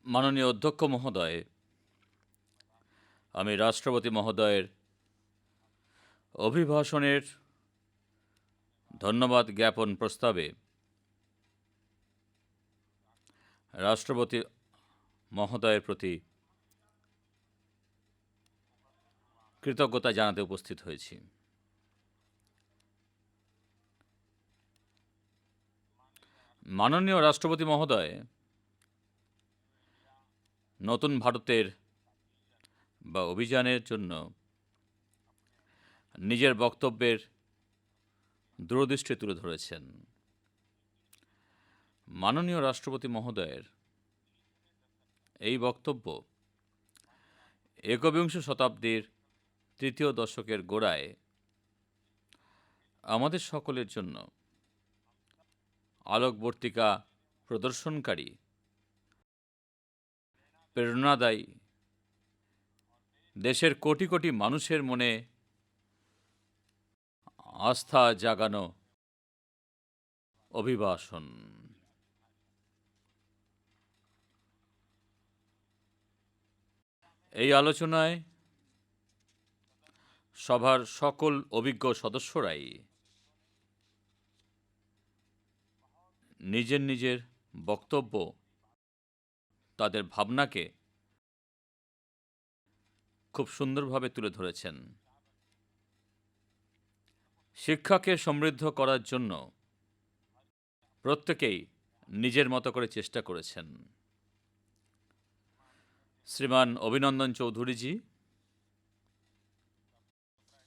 মাননীয় অধ্যক্ষ মহোদয়, আমি রাষ্ট্রপতি মহোদয়ের অভিভাষণের ধন্যবাদ জ্ঞাপন প্রস্তাবে রাষ্ট্রপতি মহোদয়ের প্রতি কৃতজ্ঞতা জানাতে উপস্থিত হয়েছি। মাননীয় রাষ্ট্রপতি মহোদয় নতুন ভারতের বা অভিযানের জন্য নিজের বক্তব্যের দূরদৃষ্টি তুলে ধরেছেন। মাননীয় রাষ্ট্রপতি মহোদয়ের এই বক্তব্য একবিংশ শতাব্দীর তৃতীয় দশকের গোড়ায় আমাদের সকলের জন্য আলোকবর্তিকা প্রদর্শনকারী, প্রেরণাদায়ী, দেশের কোটি কোটি মানুষের মনে আস্থা জাগানো অভিভাষণ। এই আলোচনায় সভার সকল অভিজ্ঞ সদস্যরাই নিজের নিজের বক্তব্য, তাদের ভাবনাকে খুব সুন্দরভাবে তুলে ধরেছেন। শিক্ষাকে সমৃদ্ধ করার জন্য প্রত্যেকেই নিজের মতো করে চেষ্টা করেছেন। শ্রীমান অভিনন্দন চৌধুরীজি,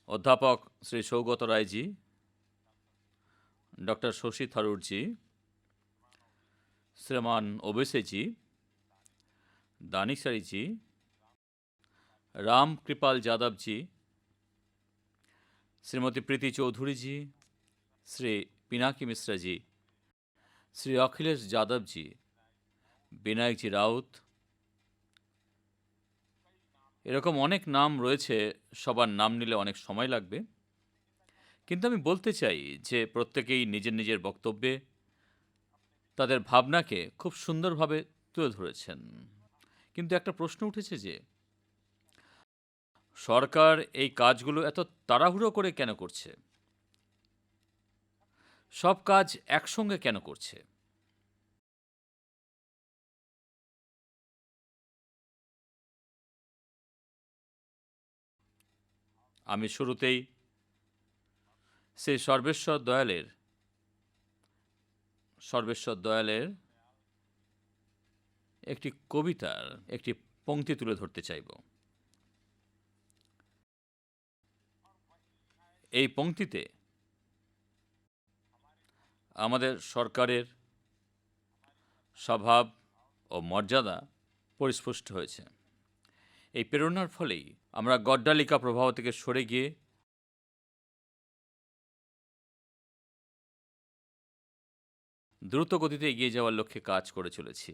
অধ্যাপক শ্রী সৌগত রায়জি, ডক্টর শশী থারুরজি, শ্রীমান ওবেসেজি, দানিশারিজি, রাম কৃপাল যাদবজি, শ্রীমতী প্রীতি চৌধুরীজি, শ্রী পিনাকি মিশ্রাজি, শ্রী অখিলেশ যাদবজি, বিনায়কজি রাউত, এরকম অনেক নাম রয়েছে, সবার নাম নিলে অনেক সময় লাগবে। কিন্তু আমি বলতে চাই যে প্রত্যেকেই নিজের নিজের বক্তব্যে তাদের ভাবনাকে খুব সুন্দরভাবে তুলে ধরেছেন। কিন্তু একটা প্রশ্ন উঠেছে যে সরকার এই কাজগুলো এত তাড়াহুড়ো করে কেন করছে? সব কাজ একসঙ্গে কেন করছে? আমি শুরুতেই সেই সর্বেশ্বর দয়ালের একটি কবিতার একটি পংক্তি তুলে ধরতে চাইব। এই পংক্তিতে আমাদের সরকারের স্বভাব ও মর্যাদা পরিস্ফুষ্ট হয়েছে। এই প্রেরণার ফলেই আমরা গড্ডালিকা প্রবাহ থেকে সরে গিয়ে দ্রুত গতিতে এগিয়ে যাওয়ার লক্ষ্যে কাজ করে চলেছি।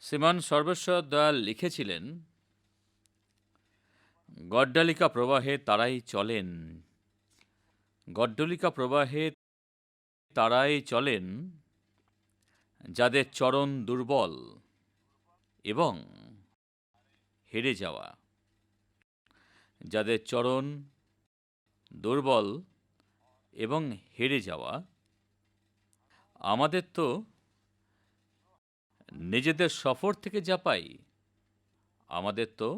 শ্রীমান সর্বেশ্বর দয়াল লিখেছিলেন, গড্ডালিকা প্রবাহে তারাই চলেন, গড্ডলিকা প্রবাহে তারাই চলেন, যাদের চরণ দুর্বল এবং হেরে যাওয়া, যাদের চরণ দুর্বল এবং হেরে যাওয়া। আমাদের তো নিজেদের সফর থেকে যা পাই, আমাদের তো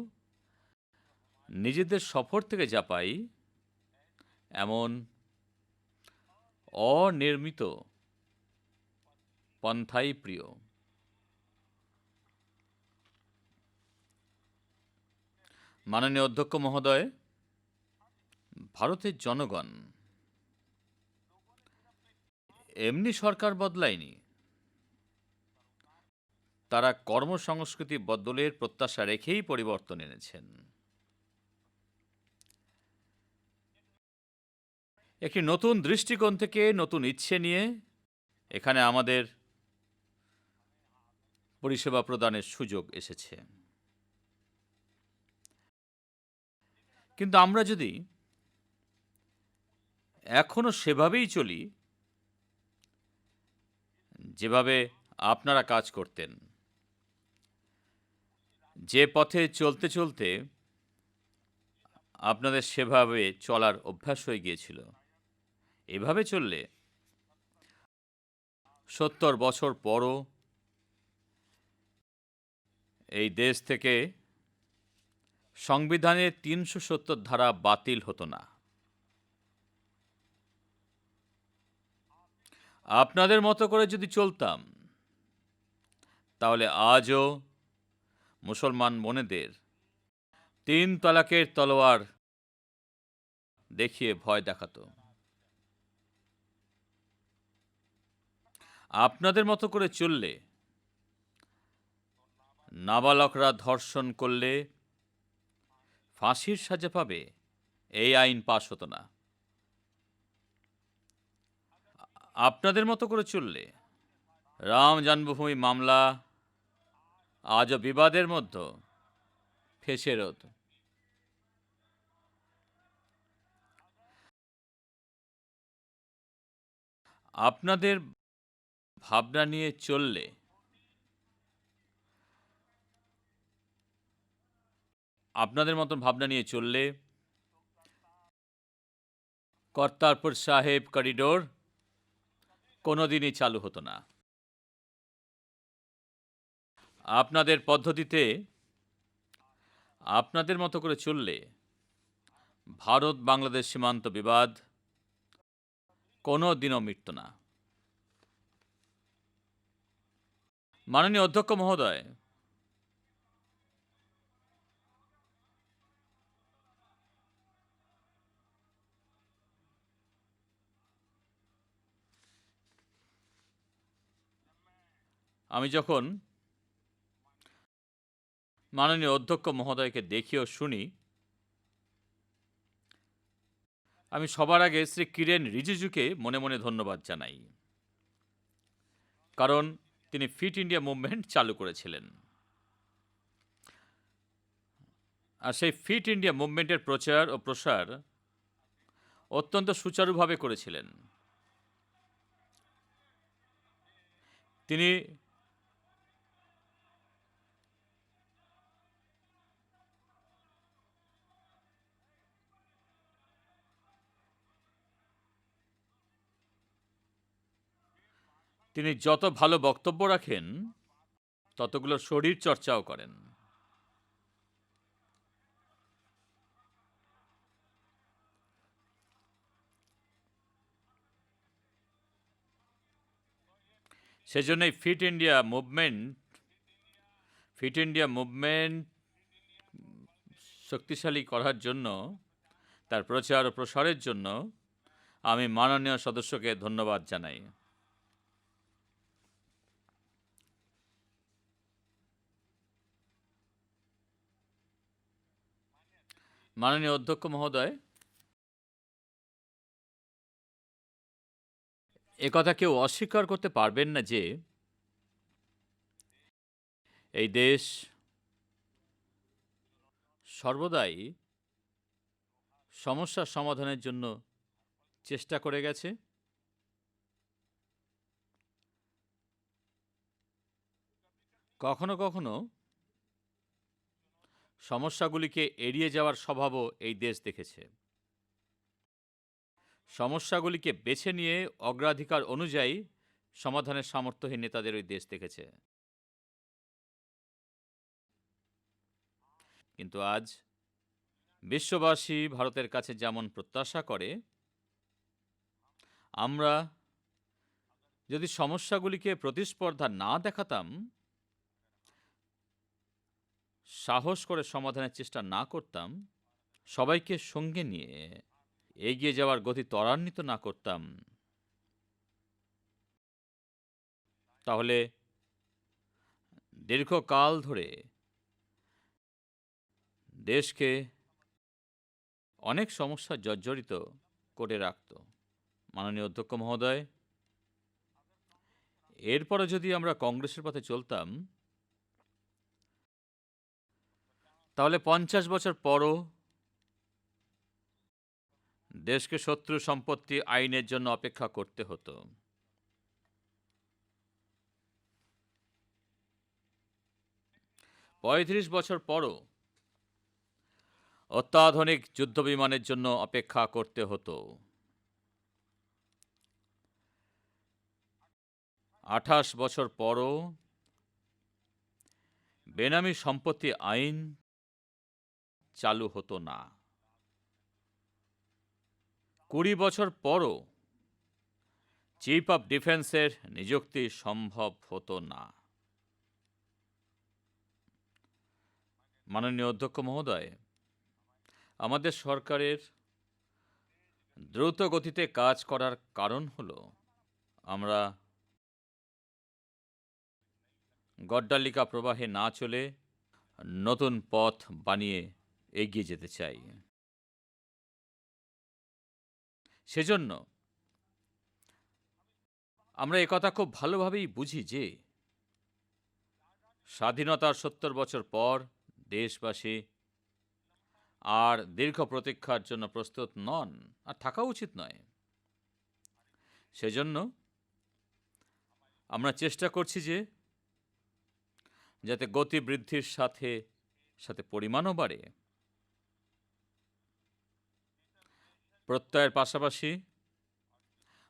নিজেদের সফর থেকে যা পাই, এমন অনির্মিত পন্থাই প্রিয়। মাননীয় অধ্যক্ষ মহোদয়, ভারতের জনগণ এমনি সরকার বদলায়নি, তারা কর্মসংস্কৃতি বদলের প্রত্যাশা রেখেই পরিবর্তন এনেছেন। একটি নতুন দৃষ্টিকোণ থেকে নতুন ইচ্ছে নিয়ে এখানে আমাদের পরিষেবা প্রদানের সুযোগ এসেছে। কিন্তু আমরা যদি এখনো সেভাবেই চলি, যেভাবে আপনারা কাজ করতেন, যে পথে চলতে চলতে আপনাদের সেভাবে চলার অভ্যাস হয়ে গিয়েছিল, এভাবে চললে ৭০ বছর পরও এই দেশ থেকে সংবিধানের ৩৭০ ধারা বাতিল হতো না। আপনাদের মতো করে যদি চলতাম, তাহলে আজও মুসলমান বোনেদের ৩ তালাকের তলোয়ার দেখিয়ে ভয় দেখাতো। আপনাদের মতো করে চললে নাবালকরা ধর্ষণ করলে ফাঁসির সাজা পাবে, এই আইন পাশ হতো না। আপনাদের মতো করে চললে রাম জন্মভূমি মামলা আজও বিবাদের মধ্যে ফেঁসে রত। আপনাদের ভাবনা নিয়ে চললে আপনাদের মতন ভাবনা নিয়ে চললে কর্তারপুর সাহেব করিডোর কোনোদিনই চালু হতো না। আপনাদের পদ্ধতিতে আপনাদের মতো করে চললে ভারত বাংলাদেশ সীমান্ত বিবাদ কোনো দিনও মিটত না। মাননীয় অধ্যক্ষ মহোদয়, আমি যখন মাননীয় অধ্যক্ষ মহোদয়কে দেখি ও শুনি, আমি সবার আগে শ্রী কিরেন রিজিজুকে মনে মনে ধন্যবাদ জানাই, কারণ তিনি ফিট ইন্ডিয়া মুভমেন্ট চালু করেছিলেন। আর সেই ফিট ইন্ডিয়া মুভমেন্টের প্রচার ও প্রসার অত্যন্ত সুচারুভাবে করেছিলেন। তিনি তিনি যত ভালো বক্তব্য রাখেন, ততগুলো শরীর চর্চাও করেন। সেজন্যই ফিট ইন্ডিয়া মুভমেন্ট শক্তিশালী করার জন্য, তার প্রচার ও প্রসারের জন্য আমি মাননীয় সদস্যকে ধন্যবাদ জানাই। মাননীয় অধ্যক্ষ মহোদয়, একথা কেউ অস্বীকার করতে পারবেন না যে এই দেশ সর্বদাই সমস্যার সমাধানের জন্য চেষ্টা করে গেছে। কখনো কখনো সমস্যাগুলিকে এড়িয়ে যাওয়ার স্বভাবও এই দেশ দেখেছে। সমস্যাগুলিকে বেছে নিয়ে অগ্রাধিকার অনুযায়ী সমাধানের সামর্থ্যহীন নেতাদের ওই দেশ দেখেছে। কিন্তু আজ বিশ্ববাসী ভারতের কাছে যেমন প্রত্যাশা করে, আমরা যদি সমস্যাগুলিকে প্রতিস্পর্ধা না দেখাতাম, সাহস করে সমাধানের চেষ্টা না করতাম, সবাইকে সঙ্গে নিয়ে এগিয়ে যাওয়ার গতি ত্বরান্বিত না করতাম, তাহলে দীর্ঘকাল ধরে দেশকে অনেক সমস্যা জর্জরিত করে রাখত। মাননীয় অধ্যক্ষ মহোদয়, এরপরে যদি আমরা কংগ্রেসের পথে চলতাম, তাহলে ৫০ বছর পরও দেশকে শত্রু সম্পত্তি আইনের জন্য অপেক্ষা করতে হতো। ৩৫ বছর পরও অত্যাধুনিক যুদ্ধবিমানের জন্য অপেক্ষা করতে হতো। ২৮ বছর পরও বেনামি সম্পত্তি আইন চালু হতো না। ২০ বছর পরও চিফ অব ডিফেন্সের নিযুক্তি সম্ভব হতো না। মাননীয় অধ্যক্ষ মহোদয়, আমাদের সরকারের দ্রুত গতিতে কাজ করার কারণ হলো আমরা গড্ডালিকা প্রবাহে না চলে নতুন পথ বানিয়ে এগিয়ে যেতে চাই। সেজন্য আমরা একথা খুব ভালোভাবেই বুঝি যে স্বাধীনতার ৭০ বছর পর দেশবাসী আর দীর্ঘ প্রতীক্ষার জন্য প্রস্তুত নন, আর থাকা উচিত নয়। সেজন্য আমরা চেষ্টা করছি যে যাতে গতি বৃদ্ধির সাথে সাথে পরিমাণও বাড়ে, প্রত্যয়ের পাশাপাশি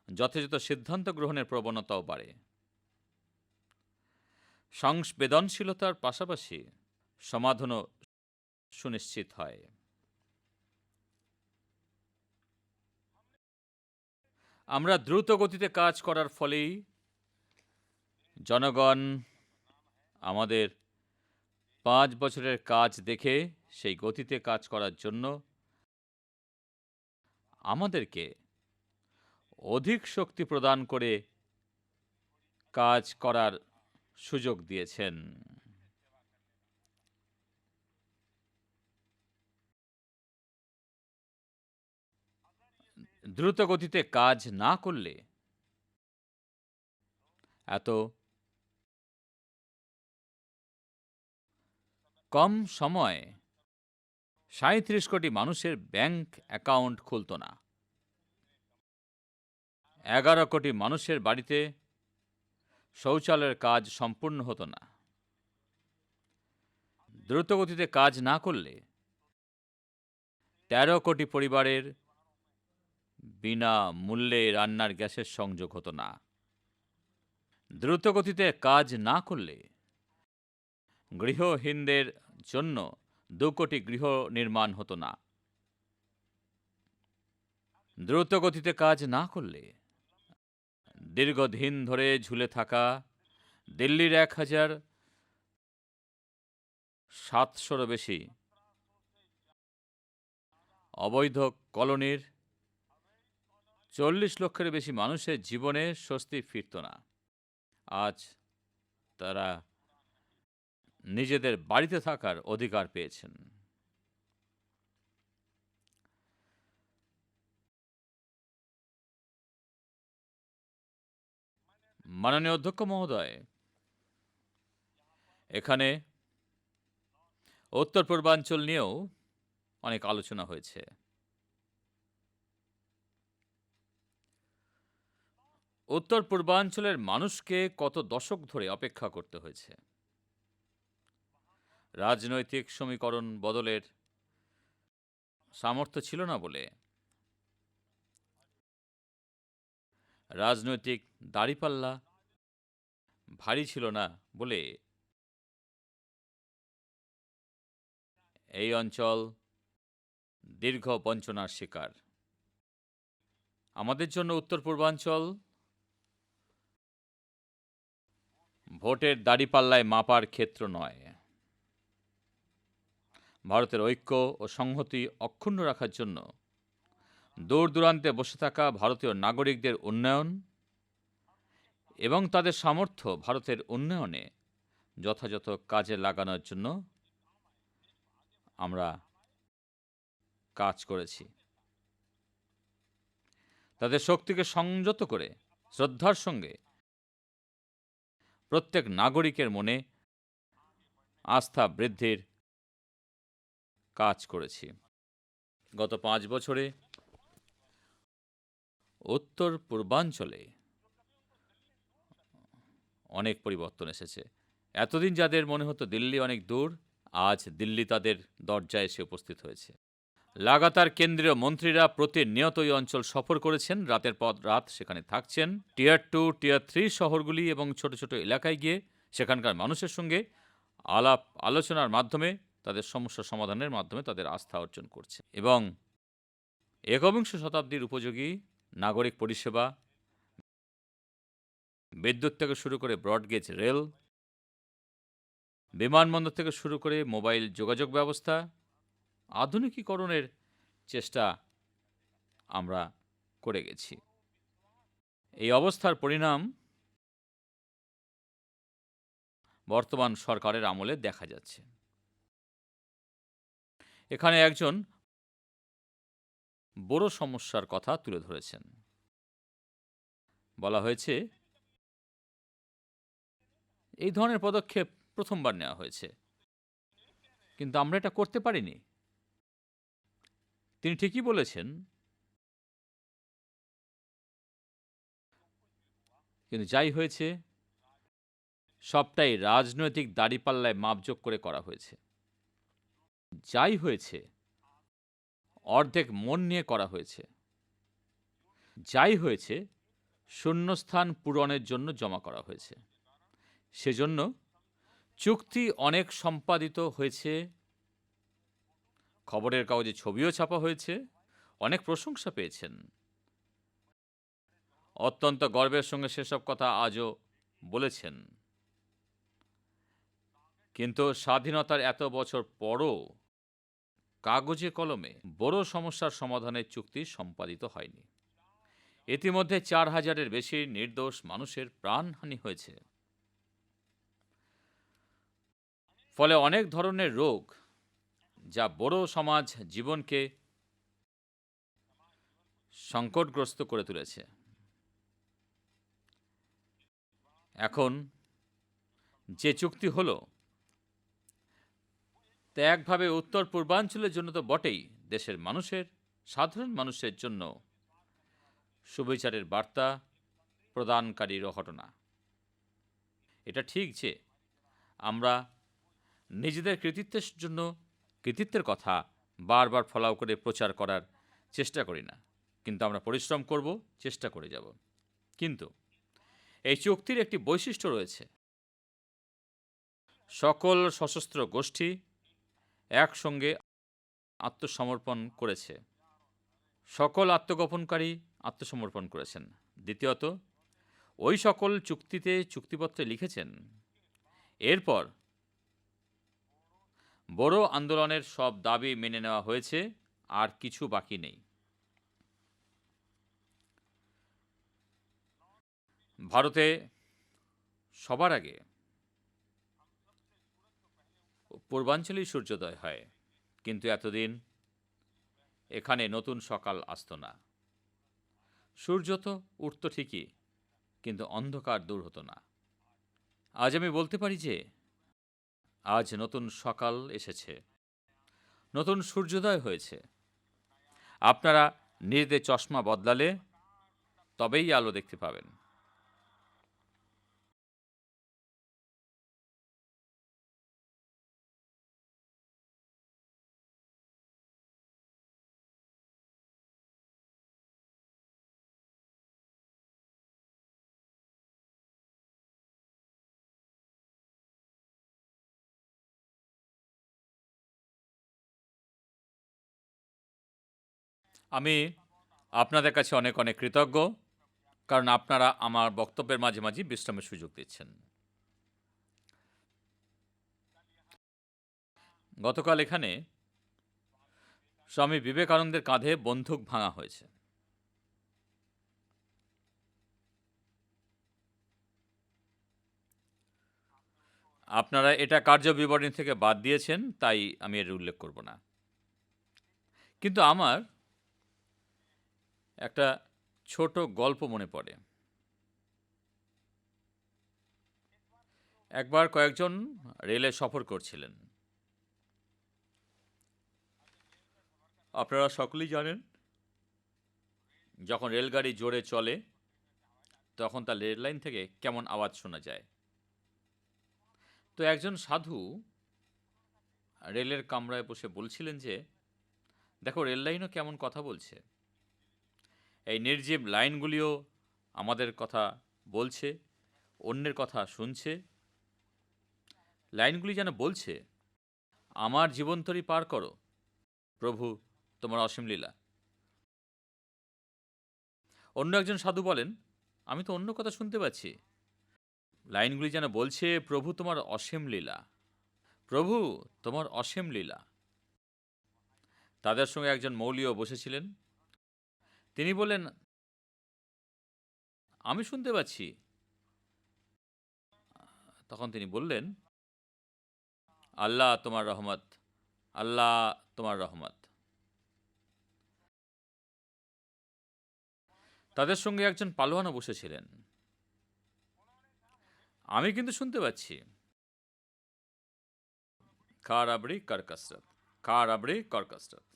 যথাযথ সিদ্ধান্ত গ্রহণের প্রবণতাও বাড়ে, সংবেদনশীলতার পাশাপাশি সমাধানও সুনিশ্চিত হয়। আমরা দ্রুত গতিতে কাজ করার ফলেই জনগণ আমাদের ৫ বছরের কাজ দেখে সেই গতিতে কাজ করার জন্য আমাদেরকে অধিক শক্তি প্রদান করে কাজ করার সুযোগ দিয়েছেন। দ্রুত গতিতে কাজ না করলে এত কম সময়ে ৩৭ কোটি মানুষের ব্যাংক অ্যাকাউন্ট খুলত না। ১১ কোটি মানুষের বাড়িতে শৌচালয়ের কাজ সম্পূর্ণ হতো না। দ্রুত গতিতে কাজ না করলে ১৩ কোটি পরিবারের বিনা মূল্যে রান্নার গ্যাসের সংযোগ হতো না। দ্রুত গতিতে কাজ না করলে গৃহহীনদের জন্য ২ কোটি গৃহ নির্মাণ হতো না। দ্রুত গতিতে কাজ না করলে দীর্ঘদিন ধরে ঝুলে থাকা দিল্লির ১,৭০০-রও বেশি অবৈধ কলোনির ৪০ লক্ষের বেশি মানুষের জীবনে স্বস্তি ফিরত না। আজ তারা নিজেদের বাড়িতে থাকার অধিকার পেয়েছেন। মাননীয় অধ্যক্ষ মহোদয়, এখানে উত্তর পূর্বাঞ্চল নিয়েও অনেক আলোচনা হয়েছে। উত্তর পূর্বাঞ্চলের মানুষকে কত দশক ধরে অপেক্ষা করতে হয়েছে। রাজনৈতিক সমীকরণ বদলের সামর্থ্য ছিল না বলে, রাজনৈতিক দাঁড়িপাল্লা ভারী ছিল না বলে এই অঞ্চল দীর্ঘ বঞ্চনার শিকার। আমাদের জন্য উত্তর পূর্বাঞ্চল ভোটের দাঁড়িপাল্লায় মাপার ক্ষেত্র নয়। ভারতের ঐক্য ও সংহতি অক্ষুণ্ণ রাখার জন্য দূর দূরান্তে বসে থাকা ভারতীয় নাগরিকদের উন্নয়ন এবং তাদের সামর্থ্য ভারতের উন্নয়নে যথাযথ কাজে লাগানোর জন্য আমরা কাজ করেছি। তাদের শক্তিকে সংযত করে শ্রদ্ধার সঙ্গে প্রত্যেক নাগরিকের মনে আস্থা বৃদ্ধির কাজ করেছি। গত ৫ বছরে উত্তর পূর্বাঞ্চলে অনেক পরিবর্তন এসেছে। এতদিন যাদের মনে হতো দিল্লি অনেক দূর, আজ দিল্লি তাদের দরজায় এসে উপস্থিত হয়েছে। লাগাতার কেন্দ্রীয় মন্ত্রীরা প্রতিনিয়ত এই অঞ্চল সফর করেছেন, রাতের পর রাত সেখানে থাকছেন। টিয়ার 2, টিয়ার 3 শহরগুলি এবং ছোট, ছোট এলাকায় গিয়ে সেখানকার মানুষের সঙ্গে আলাপ আলোচনার মাধ্যমে তাদের সমস্যা সমাধানের মাধ্যমে তাদের আস্থা অর্জন করছে। এবং একবিংশ শতাব্দীর উপযোগী নাগরিক পরিষেবা, বিদ্যুৎ থেকে শুরু করে ব্রডগেজ রেল, বিমানবন্দর থেকে শুরু করে মোবাইল যোগাযোগ ব্যবস্থা, আধুনিকীকরণের চেষ্টা আমরা করে গেছি। এই অবস্থার পরিণাম বর্তমান সরকারের আমলে দেখা যাচ্ছে। এখানে একজন বড় সমস্যার কথা তুলে ধরেছেন। বলা হয়েছে এই ধরনের পদক্ষেপ প্রথমবার নেওয়া হয়েছে, কিন্তু আমরা এটা করতে পারিনি। তিনি ঠিকই বলেছেন, কিন্তু যাই হয়েছে সবটাই রাজনৈতিক দাঁড়িপাল্লায় মাপজোক করে করা হয়েছে। যাই হয়েছে অর্ধেক মন নিয়ে করা হয়েছে। যাই হয়েছে শূন্যস্থান পূরণের জন্য জমা করা হয়েছে। সেজন্য চুক্তি অনেক সম্পাদিত হয়েছে, খবরের কাগজে ছবিও ছাপা হয়েছে, অনেক প্রশংসা পেয়েছেন। অত্যন্ত গর্বের সঙ্গে সেসব কথা আজও বলেছেন। কিন্তু স্বাধীনতার এত বছর পরও কাগজে কলমে বড় সমস্যার সমাধানের চুক্তি সম্পাদিত হয়নি। ইতিমধ্যে 4,000-এর বেশি নির্দোষ মানুষের প্রাণহানি হয়েছে। ফলে অনেক ধরনের রোগ, যা বড় সমাজ জীবনকে সংকটগ্রস্ত করে তুলেছে, এখন যে চুক্তি হলো তা একভাবে উত্তর পূর্বাঞ্চলের জন্য তো বটেই, দেশের মানুষের, সাধারণ মানুষের জন্য সুবিচারের বার্তা প্রদানকারীরও ঘটনা। এটা ঠিক যে আমরা নিজেদের কৃতিত্বের কথা বারবার ফলাও করে প্রচার করার চেষ্টা করি না, কিন্তু আমরা পরিশ্রম করব, চেষ্টা করে যাব। কিন্তু এই চুক্তির একটি বৈশিষ্ট্য রয়েছে, সকল সশস্ত্র গোষ্ঠী একসঙ্গে আত্মসমর্পণ করেছে, সকল আত্মগোপনকারী আত্মসমর্পণ করেছেন। দ্বিতীয়ত, ওই সকল চুক্তিপত্রে লিখেছেন, এরপর বড় আন্দোলনের সব দাবি মেনে নেওয়া হয়েছে, আর কিছু বাকি নেই। ভারতে সবার আগে পূর্বাঞ্চলেই সূর্যোদয় হয়, কিন্তু এতদিন এখানে নতুন সকাল আসতো না। সূর্য তো উঠত ঠিকই, কিন্তু অন্ধকার দূর হতো না। আজ আমি বলতে পারি যে আজ নতুন সকাল এসেছে, নতুন সূর্যোদয় হয়েছে। আপনারা নিজেদের চশমা বদলালে তবেই আলো দেখতে পাবেন। আমি আপনাদের কাছে অনেক অনেক কৃতজ্ঞ, কারণ আপনারা আমার বক্তব্যের মাঝে মাঝে বিশ্রামের সুযোগ দিচ্ছেন। গতকাল এখানে স্বামী বিবেকানন্দের কাঁধে বন্দুক ভাঙা হয়েছে। আপনারা এটা কার্যবিবরণী থেকে বাদ দিয়েছেন, তাই আমি এর উল্লেখ করব না। কিন্তু আমার একটা ছোট গল্প মনে পড়ে। একবার কয়েকজন রেলে সফর করছিলেন। আপনারা সকলেই জানেন, যখন রেলগাড়ি জোরে চলে তখন তার রেল লাইন থেকে কেমন আওয়াজ শোনা যায়। তো একজন সাধু রেলের কামরায় বসে বলছিলেন যে, দেখো রেল লাইনও কেমন কথা বলছে। এই নির্জীব লাইনগুলিও আমাদের কথা বলছে, অন্যের কথা শুনছে। লাইনগুলি যেন বলছে, আমার জীবনতরী পার করো, প্রভু তোমার অসীম লীলা। অন্য একজন সাধু বলেন, আমি তো অন্য কথা শুনতে পাচ্ছি। লাইনগুলি যেন বলছে, প্রভু তোমার অসীম লীলা, প্রভু তোমার অসীম লীলা। তাদের সঙ্গে একজন মৌলীও বসেছিলেন। তিনি বললেন, আমি শুনতে পাচ্ছি। তখন তিনি বললেন, আল্লাহ তোমার রহমত, আল্লাহ তোমার রহমত। তাদের সঙ্গে একজন পালোয়ানও বসেছিলেন। আমি কিন্তু শুনতে পাচ্ছি। কার আবরি কার কসরত, কার আবরি কর কসরত।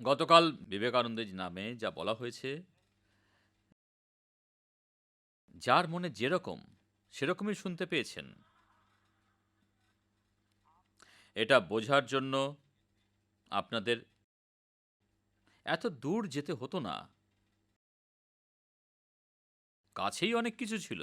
গতকাল বিবেকানন্দের নামে যা বলা হয়েছে, যার মনে যেরকম সেরকমই শুনতে পেয়েছেন। এটা বোঝার জন্য আপনাদের এত দূর যেতে হতো না, কাছেই অনেক কিছু ছিল।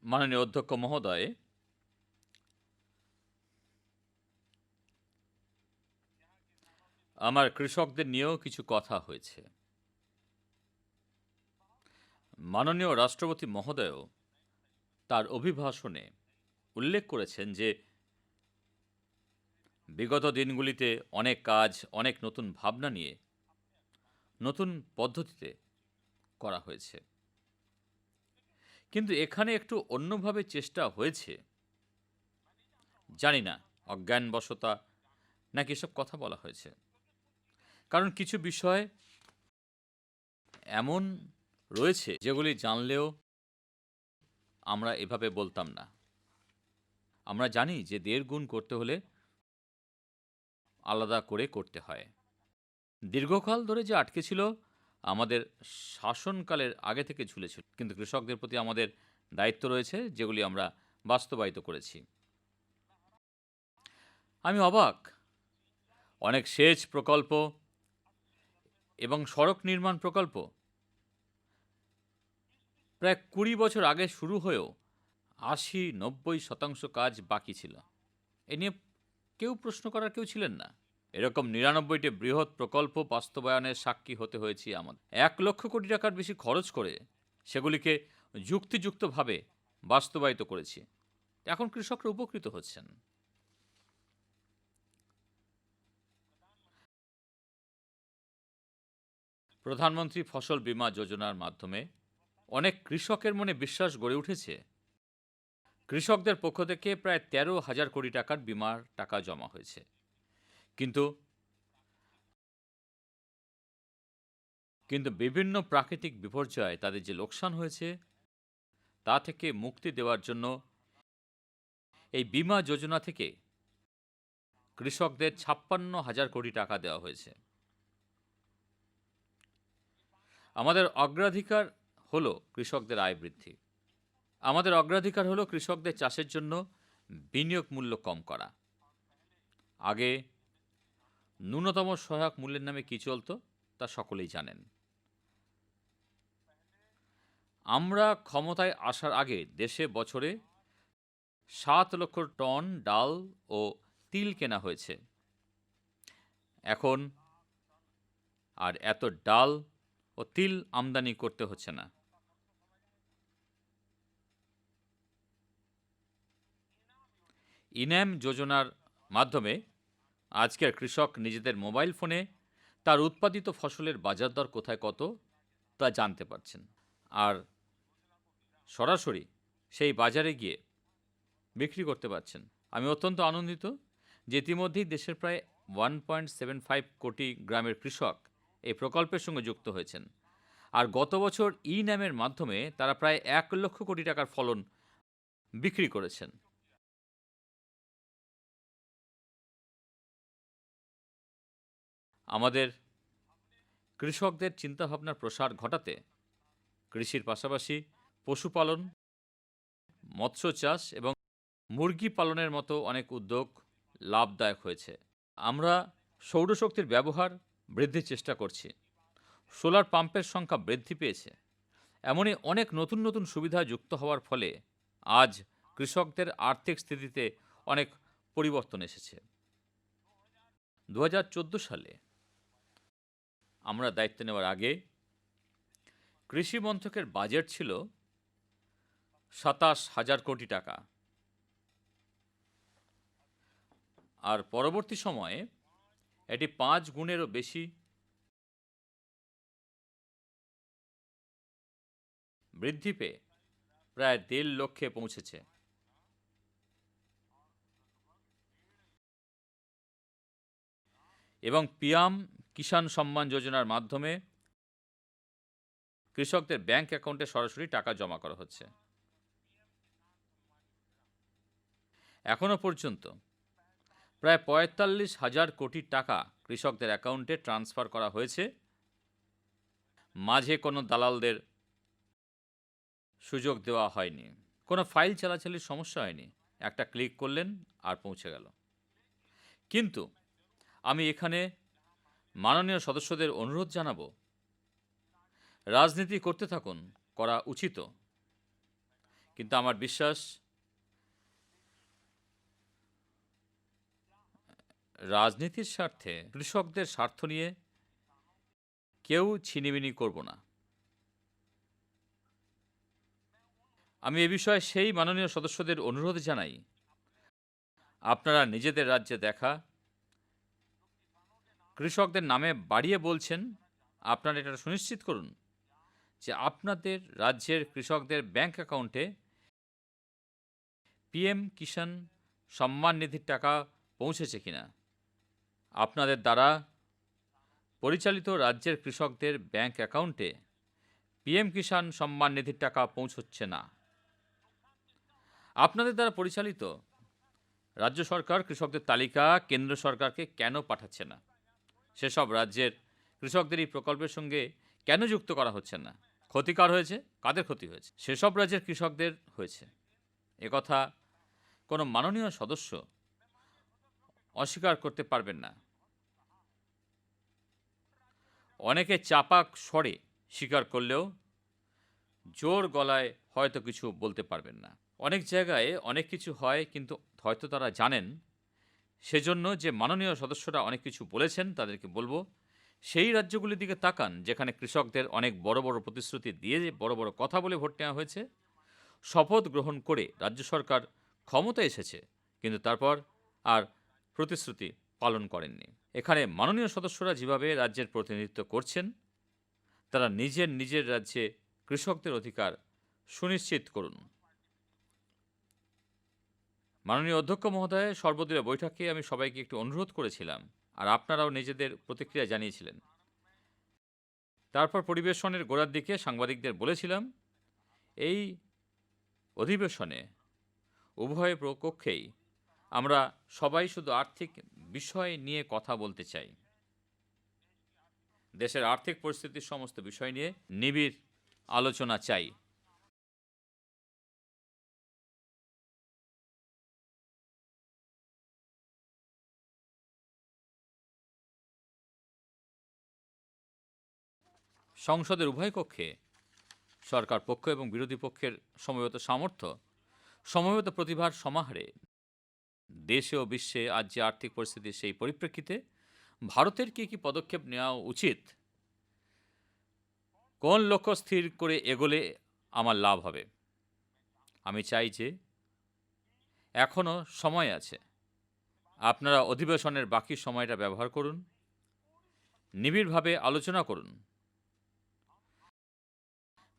মাননীয় অধ্যক্ষ মহোদয়, আমার কৃষকদের নিয়েও কিছু কথা হয়েছে। মাননীয় রাষ্ট্রপতি মহোদয়ও তার অভিভাষণে উল্লেখ করেছেন যে বিগত দিনগুলিতে অনেক কাজ, অনেক নতুন ভাবনা নিয়ে নতুন পদ্ধতিতে করা হয়েছে। কিন্তু এখানে একটু অন্যভাবে চেষ্টা হয়েছে। জানি না অজ্ঞানবশতা নাকি এসব কথা বলা হয়েছে। কারণ কিছু বিষয় এমন রয়েছে যেগুলি জানলেও আমরা এভাবে বলতাম না। আমরা জানি যে ১.৫ গুণ করতে হলে আলাদা করে করতে হয়। দীর্ঘকাল ধরে যে আটকে ছিল, আমাদের শাসনকালের আগে থেকে ঝুলেছিল। কিন্তু কৃষকদের প্রতি আমাদের দায়িত্ব রয়েছে, যেগুলি আমরা বাস্তবায়িত করেছি। আমি অবাক, অনেক সেচ প্রকল্প এবং সড়ক নির্মাণ প্রকল্প প্রায় ২০ বছর আগে শুরু হয়েও ৮০-৯০% কাজ বাকি ছিল। এ নিয়ে কেউ প্রশ্ন করার কেউ ছিলেন না। এরকম ৯৯টি বৃহৎ প্রকল্প বাস্তবায়নের সাক্ষী হতে হয়েছে আমাদের। ১,০০,০০০ কোটি টাকার বেশি খরচ করে সেগুলিকে যুক্তিযুক্তভাবে বাস্তবায়িত করেছি। এখন কৃষকরা উপকৃত হচ্ছেন। প্রধানমন্ত্রী ফসল বীমা যোজনার মাধ্যমে অনেক কৃষকের মনে বিশ্বাস গড়ে উঠেছে কৃষকদের পক্ষ থেকে প্রায় ১৩,০০০ কোটি টাকার বীমার টাকা জমা হয়েছে। কিন্তু কিন্তু বিভিন্ন প্রাকৃতিক বিপর্যয়ে তাদের যে লোকসান হয়েছে তা থেকে মুক্তি দেওয়ার জন্য এই বীমা যোজনা থেকে কৃষকদের ৫৬,০০০ কোটি টাকা দেওয়া হয়েছে। আমাদের অগ্রাধিকার হলো কৃষকদের আয় বৃদ্ধি। আমাদের অগ্রাধিকার হলো কৃষকদের চাষের জন্য বিনিয়োগ মূল্য কম করা। আগে ন্যূনতম সহায়ক মূল্যের নামে কি চলতো তা সকলেই জানেন। আমরা ক্ষমতায় আসার আগে দেশে বছরে ৭ লক্ষ টন ডাল ও তিল কেনা হয়েছে। এখন আর এত ডাল ও তিল আমদানি করতে হচ্ছে না। ইনাম যোজনার মাধ্যমে আজকের কৃষক নিজেদের মোবাইল ফোনে তার উৎপাদিত ফসলের বাজার দর কোথায় কত তা জানতে পারছেন। আর সরাসরি সেই বাজারে গিয়ে বিক্রি করতে পারছেন। আমি অত্যন্ত আনন্দিত যে ইতিমধ্যেই দেশের প্রায় 1.75 কোটি গ্রামের কৃষক এই প্রকল্পের সঙ্গে যুক্ত হয়েছেন। আর গত বছর ই নামের মাধ্যমে তারা প্রায় ১ লক্ষ কোটি টাকার ফলন বিক্রি করেছেন। আমাদের কৃষকদের চিন্তাভাবনার প্রসার ঘটাতে কৃষির পাশাপাশি পশুপালন, মৎস্য চাষ এবং মুরগি পালনের মতো অনেক উদ্যোগ লাভদায়ক হয়েছে। আমরা সৌরশক্তির ব্যবহার বৃদ্ধির চেষ্টা করছি। সোলার পাম্পের সংখ্যা বৃদ্ধি পেয়েছে। এমনই অনেক নতুন নতুন সুবিধা যুক্ত হওয়ার ফলে আজ কৃষকদের আর্থিক স্থিতিতে অনেক পরিবর্তন এসেছে। ২০১৪ সালে আমরা দায়িত্ব নেওয়ার আগে কৃষি মন্ত্রকের বাজেট ছিল ২৭,০০০ কোটি টাকা। আর পরবর্তী সময়ে এটি ৫ গুণেরও বেশি বৃদ্ধি পেয়ে প্রায় ১.৫ লক্ষে পৌঁছেছে। এবং পিএম কিষাণ সম্মান যোজনার মাধ্যমে কৃষকদের ব্যাংক অ্যাকাউন্টে সরাসরি টাকা জমা করা হচ্ছে। এখনো পর্যন্ত প্রায় ৪৫,০০০ কোটি টাকা কৃষকদের অ্যাকাউন্টে ট্রান্সফার করা হয়েছে। মাঝে কোনো দালালদের সুযোগ দেওয়া হয়নি। কোনো ফাইল চালাচালির সমস্যা হয়নি। একটা ক্লিক করলেন আর পৌঁছে গেল। কিন্তু আমি এখানে মাননীয় সদস্যদের অনুরোধ জানাবো, রাজনীতি করতে থাকুন, করা উচিত। কিন্তু আমার বিশ্বাস রাজনীতির স্বার্থে কৃষকদের স্বার্থ নিয়ে কেউ ছিনিমিনি করব না। আমি এ বিষয়ে সেই মাননীয় সদস্যদের অনুরোধ জানাই, আপনারা নিজেদের রাজ্যে দেখা কৃষকদের নামে বাড়িয়ে বলছেন, আপনারা এটা সুনিশ্চিত করুন যে আপনাদের রাজ্যের কৃষকদের ব্যাংক অ্যাকাউন্টে পিএম কিষাণ সম্মান নিধির টাকা পৌঁছেছে কিনা। আপনাদের দ্বারা পরিচালিত রাজ্যের কৃষকদের ব্যাংক অ্যাকাউন্টে পিএম কিষাণ সম্মান নিধির টাকা পৌঁছচ্ছে না। আপনাদের দ্বারা পরিচালিত রাজ্য সরকার কৃষকদের তালিকা কেন্দ্র সরকারকে কেন পাঠাচ্ছে না? সেসব রাজ্যের কৃষকদের এই প্রকল্পের সঙ্গে কেন যুক্ত করা হচ্ছে না? ক্ষতিকার হয়েছে? কাদের ক্ষতি হয়েছে? সেসব রাজ্যের কৃষকদের হয়েছে। একথা কোনো মাননীয় সদস্য অস্বীকার করতে পারবেন না। অনেকে চাপাক স্বরে স্বীকার করলেও জোর গলায় হয়তো কিছু বলতে পারবেন না। অনেক জায়গায় অনেক কিছু হয়, কিন্তু হয়তো তারা জানেন। সেজন্য যে মাননীয় সদস্যরা অনেক কিছু বলেছেন তাদেরকে বলবো, সেই রাজ্যগুলির দিকে তাকান যেখানে কৃষকদের অনেক বড় বড় প্রতিশ্রুতি দিয়ে বড় বড় কথা বলে ভোট নেওয়া হয়েছে। শপথ গ্রহণ করে রাজ্য সরকার ক্ষমতায় এসেছে, কিন্তু তারপর আর প্রতিশ্রুতি পালন করেননি। এখানে মাননীয় সদস্যরা যেভাবে রাজ্যের প্রতিনিধিত্ব করছেন, তারা নিজের নিজের রাজ্যে কৃষকদের অধিকার সুনিশ্চিত করুন। মাননীয় অধ্যক্ষ মহোদয়, সর্বদলীয় বৈঠকে আমি সবাইকে একটু অনুরোধ করেছিলাম, আর আপনারাও নিজেদের প্রতিক্রিয়া জানিয়েছিলেন। তারপর পরিবেশনের গোড়ার দিকে সাংবাদিকদের বলেছিলাম, এই অধিবেশনে উভয় কক্ষেই আমরা সবাই শুধু আর্থিক বিষয় নিয়ে কথা বলতে চাই। দেশের আর্থিক পরিস্থিতির সমস্ত বিষয় নিয়ে নিবিড় আলোচনা চাই। সংসদের উভয় কক্ষে সরকার পক্ষ এবং বিরোধী পক্ষের সমবেত সামর্থ্য, সমবেত প্রতিভার সমাহারে দেশে ও বিশ্বে আজ যে আর্থিক পরিস্থিতি, সেই পরিপ্রেক্ষিতে ভারতের কি পদক্ষেপ নেওয়া উচিত, কোন লক্ষ্য স্থির করে এগোলে আমার লাভ হবে। আমি চাই যে এখনো সময় আছে। আপনারা অধিবেশনের বাকি সময়টা ব্যবহার করুন, নিবিড়ভাবে আলোচনা করুন,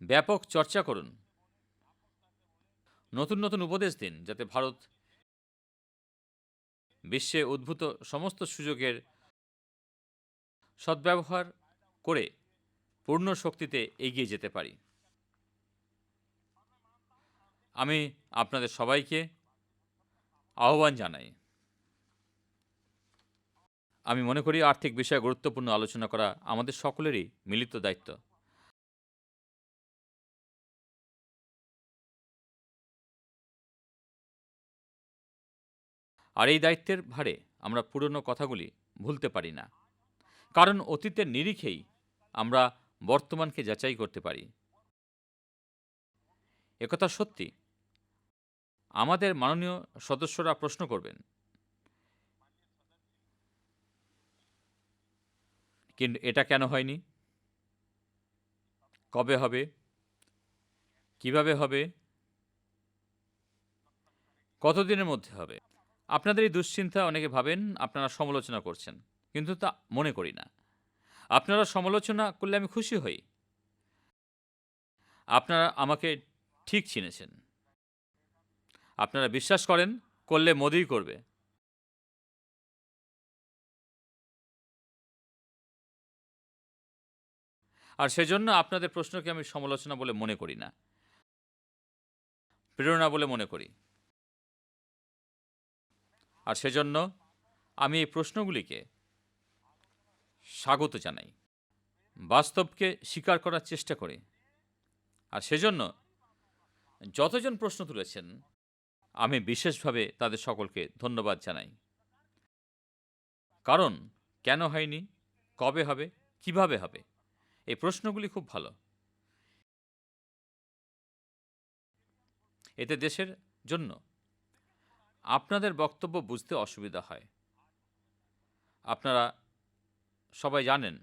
ব্যাপক চর্চা করুন, নতুন নতুন উপদেশ দিন, যাতে ভারত বিশ্বে উদ্ভূত সমস্ত সুযোগের সদ্ব্যবহার করে পূর্ণ শক্তিতে এগিয়ে যেতে পারি। আমি আপনাদের সবাইকে আহ্বান জানাই। আমি মনে করি আর্থিক বিষয়ে গুরুত্বপূর্ণ আলোচনা করা আমাদের সকলেরই মিলিত দায়িত্ব। আর এই দায়িত্বের ভারে আমরা পুরনো কথাগুলি ভুলতে পারি না, কারণ অতীতের নিরিখেই আমরা বর্তমানকে যাচাই করতে পারি। একথা সত্যি। আমাদের মাননীয় সদস্যরা প্রশ্ন করবেন, কিন্তু এটা কেন হয়নি, কবে হবে, কিভাবে হবে, কতদিনের মধ্যে হবে। আপনাদের এই দুশ্চিন্তা, অনেকে ভাবেন আপনারা সমালোচনা করছেন, কিন্তু তা মনে করি না। আপনারা সমালোচনা করলে আমি খুশি হই। আপনারা আমাকে ঠিক চিনেছেন। আপনারা বিশ্বাস করেন করলে মোদিই করবে। আর সেজন্য আপনাদের প্রশ্নকে আমি সমালোচনা বলে মনে করি না, প্রেরণা বলে মনে করি। আর সেজন্য আমি এই প্রশ্নগুলিকে স্বাগত জানাই, বাস্তবকে স্বীকার করার চেষ্টা করি। আর সেজন্য যতজন প্রশ্ন তুলেছেন, আমি বিশেষভাবে তাদের সকলকে ধন্যবাদ জানাই। কারণ কেন হয়নি, কবে হবে, কিভাবে হবে, এই প্রশ্নগুলি খুব ভালো। এতে দেশের জন্য আপনাদের বক্তব্য বুঝতে অসুবিধা হয়। আপনারা সবাই জানেন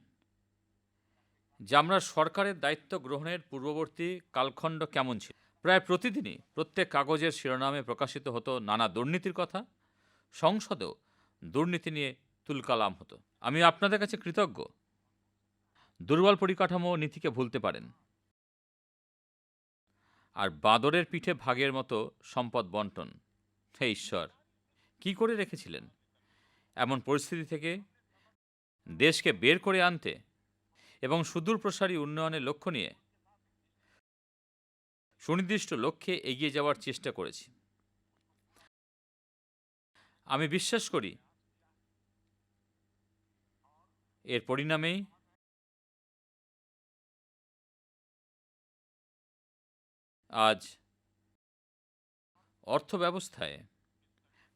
যে আমরা সরকারের দায়িত্ব গ্রহণের পূর্ববর্তী কালখণ্ড কেমন ছিল। প্রায় প্রতিদিনই প্রত্যেক কাগজের শিরোনামে প্রকাশিত হতো নানা দুর্নীতির কথা। সংসদেও দুর্নীতি নিয়ে তুলকালাম হতো। আমি আপনাদের কাছে কৃতজ্ঞ। দুর্বল পরিকাঠামো ও নীতিকে ভুলতে পারেন, আর বাঁদরের পিঠে ভাগের মতো সম্পদ বন্টন, হে ঈশ্বর, কি করে রেখেছিলেন এমন পরিস্থিতি থেকে দেশকে বের করে আনতে এবং সুদূরপ্রসারী উন্নয়নের লক্ষ্য নিয়ে সুনির্দিষ্ট লক্ষ্যে এগিয়ে যাওয়ার চেষ্টা করেছি। আমি বিশ্বাস করি এর পরিণামেই আজ অর্থব্যবস্থায়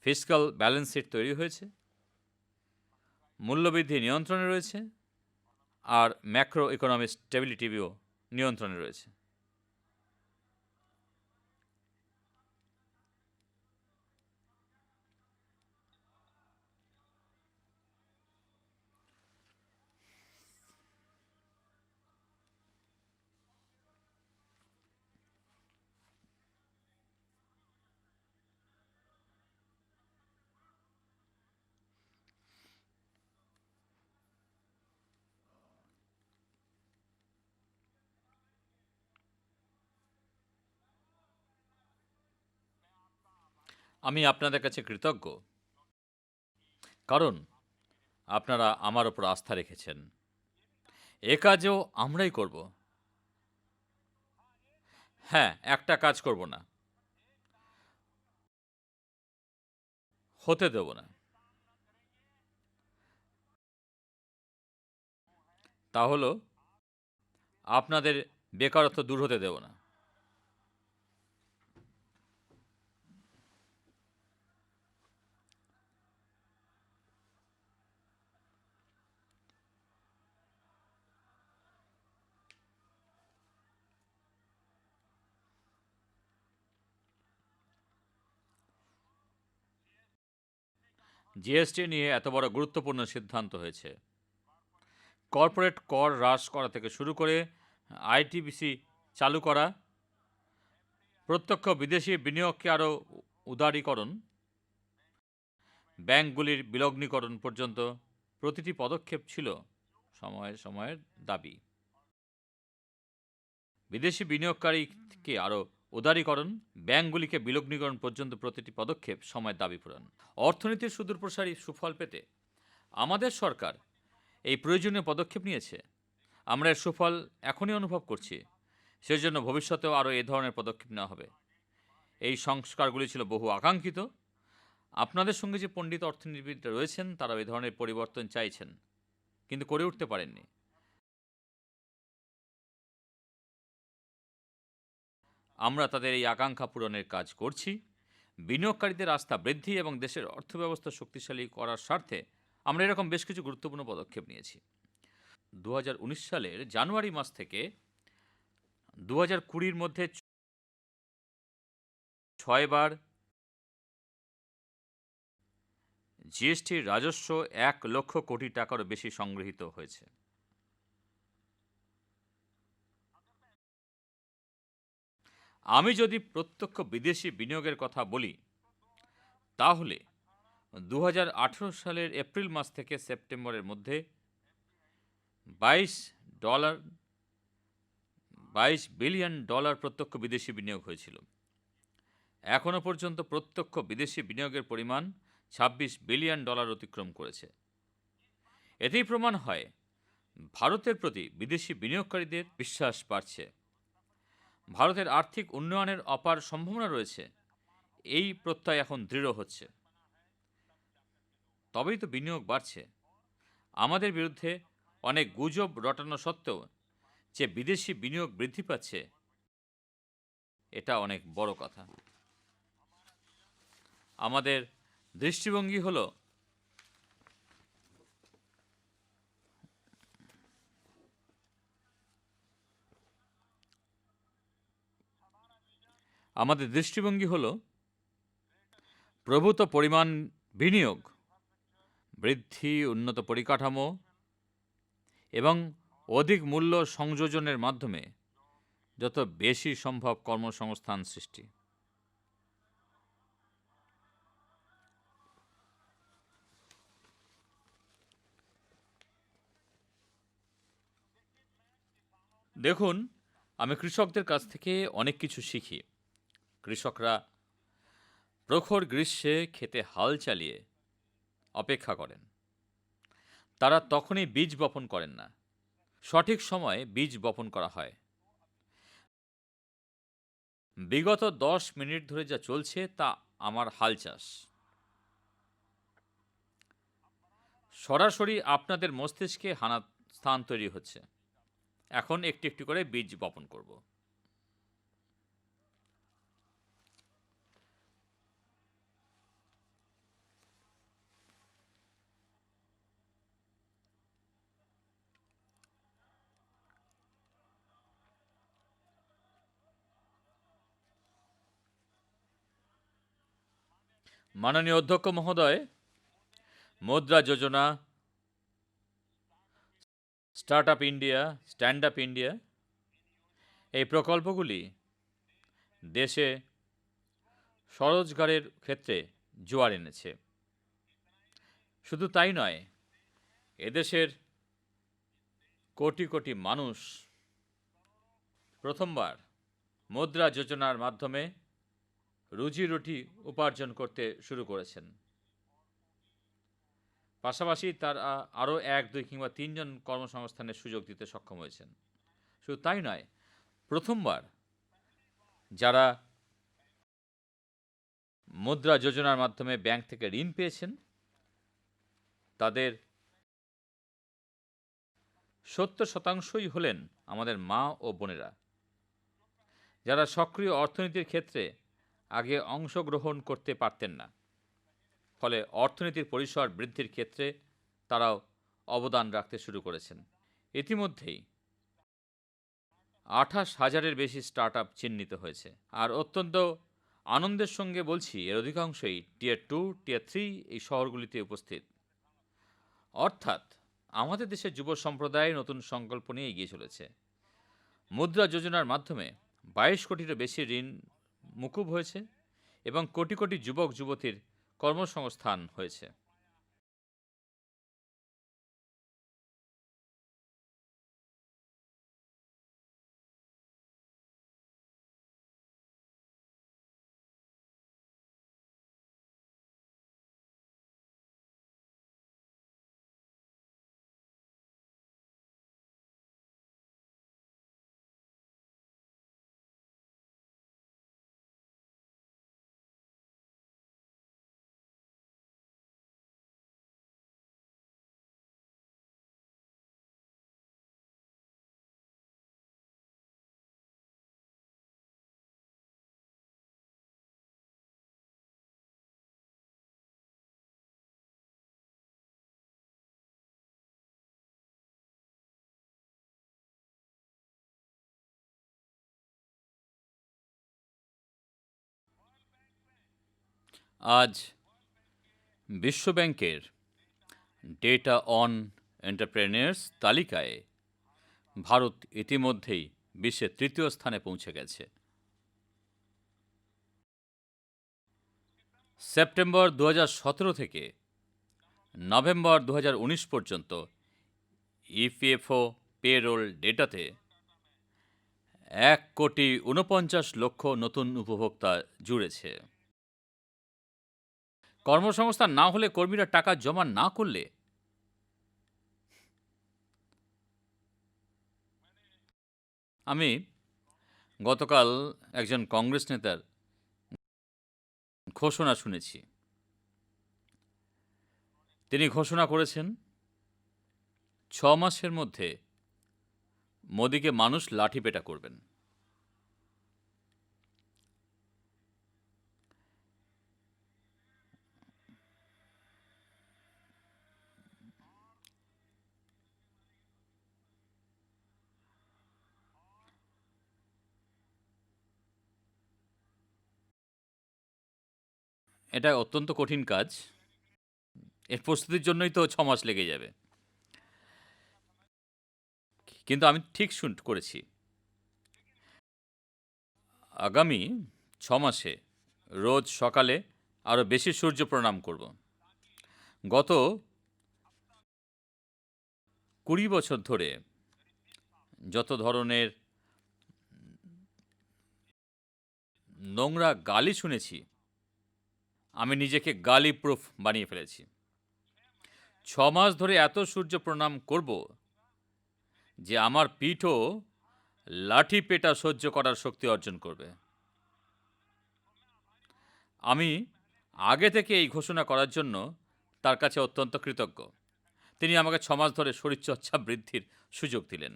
ফিসক্যাল ব্যালেন্স শিট তৈরি হয়েছে, মূল্যবৃদ্ধি নিয়ন্ত্রণে রয়েছে, আর ম্যাক্রো ইকোনমিক স্টেবিলিটিও নিয়ন্ত্রণে রয়েছে। আমি আপনাদের কাছে কৃতজ্ঞ, কারণ আপনারা আমার ওপর আস্থা রেখেছেন। এ কাজও আমরাই করব। হ্যাঁ, একটা কাজ করব না, হতে দেব না। তা হলো আপনাদের বেকারত্ব দূর হতে দেব না। জিএসটি নিয়ে এত বড় গুরুত্বপূর্ণ সিদ্ধান্ত হয়েছে। কর্পোরেট কর হ্রাস করা থেকে শুরু করে আইটিবিসি চালু করা, প্রত্যক্ষ বিদেশি বিনিয়োগকে আরও উদারীকরণ, ব্যাংকগুলির বিলগ্নীকরণ পর্যন্ত প্রতিটি পদক্ষেপ ছিল সময়ের দাবি। বিদেশি বিনিয়োগকারীকে আরও উদারীকরণ, ব্যাংকগুলিকে বিলগ্নীকরণ পর্যন্ত প্রতিটি পদক্ষেপ সময়ের দাবি পূরণ। অর্থনীতির সুদূরপ্রসারী সুফল পেতে আমাদের সরকার এই প্রয়োজনীয় পদক্ষেপ নিয়েছে। আমরা এর সুফল এখনই অনুভব করছি। সেজন্য ভবিষ্যতেও আরও এ ধরনের পদক্ষেপ নেওয়া হবে। এই সংস্কারগুলি ছিল বহু আকাঙ্ক্ষিত। আপনাদের সঙ্গে যে পণ্ডিত অর্থনীতিবিদরা রয়েছেন, তারা এই ধরনের পরিবর্তন চাইছেন, কিন্তু করে উঠতে পারেননি। আমরা তাদের এই আকাঙ্ক্ষা পূরণের কাজ করছি। বিনিয়োগকারীদের আস্থা বৃদ্ধি এবং দেশের অর্থব্যবস্থা শক্তিশালী করার স্বার্থে আমরা এরকম বেশ কিছু গুরুত্বপূর্ণ পদক্ষেপ নিয়েছি। 2019 সালের জানুয়ারি মাস থেকে 2020 মধ্যে 6 বার জিএসটির রাজস্ব 1 লক্ষ কোটি টাকারও বেশি সংগৃহীত হয়েছে। আমি যদি প্রত্যক্ষ বিদেশি বিনিয়োগের কথা বলি, তাহলে 2018 সালের এপ্রিল মাস থেকে সেপ্টেম্বরের মধ্যে $22 বিলিয়ন প্রত্যক্ষ বিদেশি বিনিয়োগ হয়েছিল। এখনও পর্যন্ত প্রত্যক্ষ বিদেশি বিনিয়োগের পরিমাণ $26 বিলিয়ন অতিক্রম করেছে। এতেই প্রমাণ হয় ভারতের প্রতি বিদেশি বিনিয়োগকারীদের বিশ্বাস বাড়ছে। ভারতের আর্থিক উন্নয়নের অপার সম্ভাবনা রয়েছে, এই প্রত্যয় এখন দৃঢ় হচ্ছে। তবেই তো বিনিয়োগ বাড়ছে। আমাদের বিরুদ্ধে অনেক গুজব রটানো সত্ত্বেও যে বিদেশি বিনিয়োগ বৃদ্ধি পাচ্ছে, এটা অনেক বড় কথা। আমাদের দৃষ্টিভঙ্গি হলো প্রভূত পরিমাণ বিনিয়োগ, বৃদ্ধি, উন্নত পরিকাঠামো এবং অধিক মূল্য সংযোজনের মাধ্যমে যত বেশি সম্ভব কর্মসংস্থান সৃষ্টি। দেখুন, আমি কৃষকদের কাছ থেকে অনেক কিছু শিখি। কৃষকরা প্রখর গ্রীষ্মে খেতে হাল চালিয়ে অপেক্ষা করেন। তারা তখনই বীজ বপন করেন না। সঠিক সময়ে বীজ বপন করা হয়। বিগত 10 মিনিট ধরে যা চলছে তা আমার হাল চাষ। সরাসরি আপনাদের মস্তিষ্কে স্থান তৈরি হচ্ছে। এখন একটু একটু করে বীজ বপন করব। মাননীয় অধ্যক্ষ মহোদয়, Mudra Yojana, start up India, stand up India, এই প্রকল্পগুলি দেশে স্বরোজগারের ক্ষেত্রে জোয়ার এনেছে। শুধু তাই নয়, এদেশের কোটি কোটি মানুষ প্রথমবার মুদ্রা যোজনার মাধ্যমে রুজি রুটি উপার্জন করতে শুরু করেছেন। পাশাপাশি তার আরও ১, ২ কিংবা ৩ জন কর্মসংস্থানের সুযোগ দিতে সক্ষম হয়েছেন। শুধু তাই নয়, প্রথমবার যারা মুদ্রা যোজনার মাধ্যমে ব্যাংক থেকে ঋণ পেয়েছেন, তাদের ৭০% হলেন আমাদের মা ও বোনেরা, যারা সক্রিয় অর্থনীতির ক্ষেত্রে আগে অংশগ্রহণ করতে পারতেন না। ফলে অর্থনীতির পরিসর বৃদ্ধির ক্ষেত্রে তারাও অবদান রাখতে শুরু করেছেন। ইতিমধ্যেই ২৮,০০০-এর বেশি স্টার্টআপ চিহ্নিত হয়েছে। আর অত্যন্ত আনন্দের সঙ্গে বলছি, এর অধিকাংশই টিয়ার 2, টিয়ার 3 এই শহরগুলিতে উপস্থিত। অর্থাৎ আমাদের দেশের যুব সম্প্রদায় নতুন সংকল্প নিয়ে এগিয়ে চলেছে। মুদ্রা যোজনার মাধ্যমে ২২ কোটিরও বেশি ঋণ মুকুব হয়েছে এবং কোটি কোটি যুবক যুবতীর কর্মসংস্থান হয়েছে। আজ বিশ্বব্যাংকের ডেটা অন এন্টারপ্রেনিয়ার্স তালিকায় ভারত ইতিমধ্যেই বিশ্বের ৩য় স্থানে পৌঁছে গেছে। সেপ্টেম্বর ২০১৭ থেকে নভেম্বর ২০১৯ পর্যন্ত ইপিএফও পেরোল ডেটাতে ১,৪৯,০০,০০০ নতুন উপভোক্তা জুড়েছে। কর্মসংস্থান না হলে, কর্মীরা টাকা জমা না করলে আমি গতকাল একজন কংগ্রেস নেতার ঘোষণা শুনেছি। তিনি ঘোষণা করেছেন ৬ মাসের মধ্যে মোদিকে মানুষ লাঠিপেটা করবেন। এটা অত্যন্ত কঠিন কাজ। এর প্রস্তুতির জন্যই তো ৬ মাস লেগে যাবে। কিন্তু আমি ঠিক করেছি। আগামী ৬ মাসে রোজ সকালে আরও বেশি সূর্য প্রণাম করব। গত ২০ বছর ধরে যত ধরনের নোংরা গালি শুনেছি, আমি নিজেকে গালি প্রুফ বানিয়ে ফেলেছি। ৬ মাস ধরে এত সূর্য প্রণাম করব যে আমার পিঠও লাঠি পেটা সহ্য করার শক্তি অর্জন করবে। আমি আগে থেকে এই ঘোষণা করার জন্য তার কাছে অত্যন্ত কৃতজ্ঞ। তিনি আমাকে ৬ মাস ধরে শরীরচর্চা বৃদ্ধির সুযোগ দিলেন।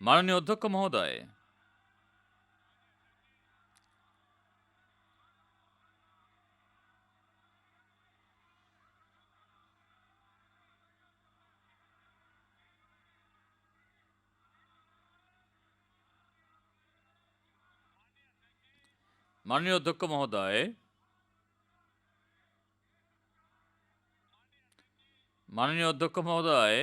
মাননীয় অধ্যক্ষ মহোদয়, মাননীয় অধ্যক্ষ মহোদয়, মাননীয় অধ্যক্ষ মহোদয়,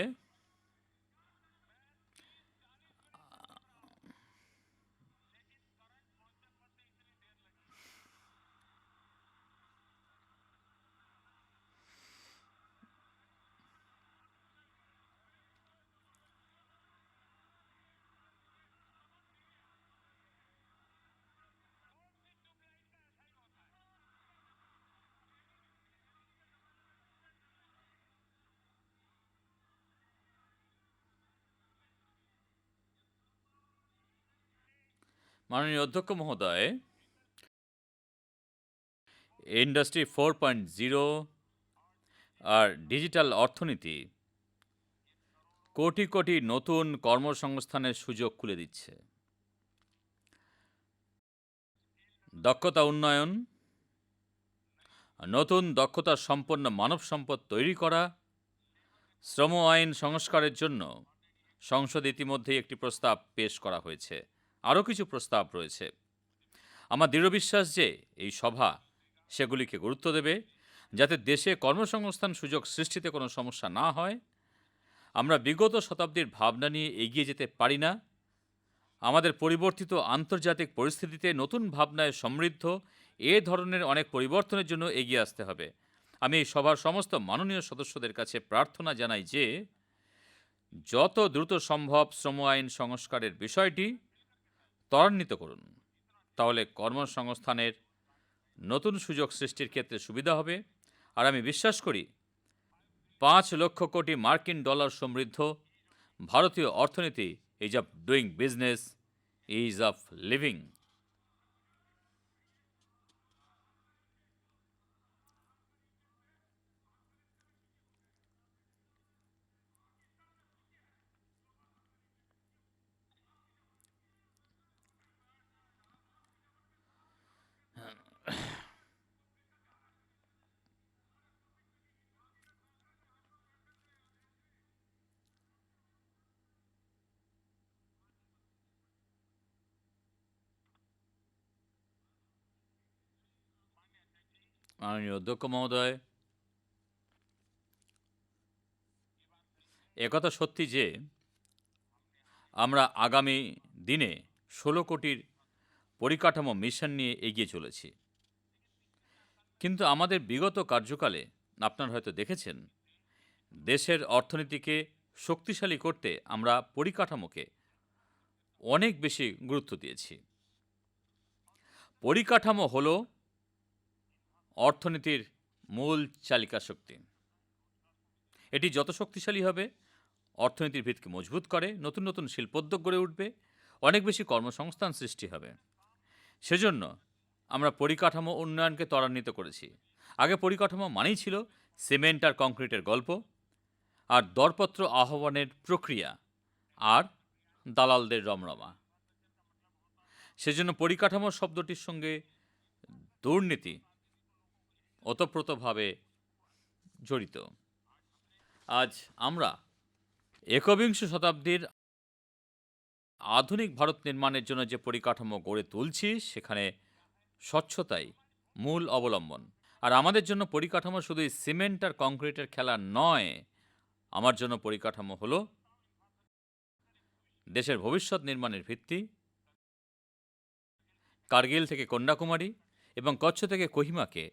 মাননীয় অধ্যক্ষ মহোদয়, ইন্ডাস্ট্রি 4.0 আর ডিজিটাল অর্থনীতি কোটি কোটি নতুন কর্মসংস্থানের সুযোগ খুলে দিচ্ছে। দক্ষতা উন্নয়ন, নতুন দক্ষতা সম্পন্ন মানব সম্পদ তৈরি করা, শ্রম আইন সংস্কারের জন্য সংসদে ইতিমধ্যেই একটি প্রস্তাব পেশ করা হয়েছে। আরও কিছু প্রস্তাব রয়েছে। আমার দৃঢ় বিশ্বাস যে এই সভা সেগুলিকে গুরুত্ব দেবে, যাতে দেশে কর্মসংস্থান সুযোগ সৃষ্টিতে কোনো সমস্যা না হয়। আমরা বিগত শতাব্দীর ভাবনা নিয়ে এগিয়ে যেতে পারি না। আমাদের পরিবর্তিত আন্তর্জাতিক পরিস্থিতিতে নতুন ভাবনায় সমৃদ্ধ এ ধরনের অনেক পরিবর্তনের জন্য এগিয়ে আসতে হবে। আমি এই সভার সমস্ত মাননীয় সদস্যদের কাছে প্রার্থনা জানাই যে যত দ্রুত সম্ভব শ্রম আইন সংস্কারের বিষয়টি ত্বরান্বিত করুন। তাহলে কর্মসংস্থানের নতুন সুযোগ সৃষ্টির ক্ষেত্রে সুবিধা হবে। আর আমি বিশ্বাস করি 5 লক্ষ কোটি মার্কিন ডলার সমৃদ্ধ ভারতীয় অর্থনীতি is of doing business, is of living. মাননীয় অধ্যক্ষ মহোদয়, একথা সত্যি যে আমরা আগামী দিনে 16 কোটির পরিকাঠামো মিশন নিয়ে এগিয়ে চলেছি। কিন্তু আমাদের বিগত কার্যকালে আপনারা হয়তো দেখেছেন, দেশের অর্থনীতিকে শক্তিশালী করতে আমরা পরিকাঠামোকে অনেক বেশি গুরুত্ব দিয়েছি। পরিকাঠামো হলো অর্থনীতির মূল চালিকা শক্তি। এটি যত শক্তিশালী হবে, অর্থনীতির ভিতকে মজবুত করে, নতুন নতুন শিল্পোদ্যোগ গড়ে উঠবে, অনেক বেশি কর্মসংস্থান সৃষ্টি হবে। সেজন্য আমরা পরিকাঠামো উন্নয়নকে ত্বরান্বিত করেছি। আগে পরিকাঠামো মানেই ছিল সিমেন্ট আর কংক্রিটের গল্প, আর দরপত্র আহ্বানের প্রক্রিয়া, আর দালালদের রমরমা। সেজন্য পরিকাঠামো শব্দটির সঙ্গে দুর্নীতি ওতপ্রোতভাবে জড়িত। আজ আমরা একবিংশ শতাব্দীর আধুনিক ভারত নির্মাণের জন্য যে পরিকাঠামো গড়ে তুলছি, সেখানে স্বচ্ছতাই মূল অবলম্বন। আর আমাদের জন্য পরিকাঠামো শুধুই সিমেন্ট আর কংক্রিটের খেলা নয়। আমার জন্য পরিকাঠামো হলো দেশের ভবিষ্যৎ নির্মাণের ভিত্তি। কার্গিল থেকে কন্যাকুমারী এবং কচ্ছ থেকে কোহিমাকে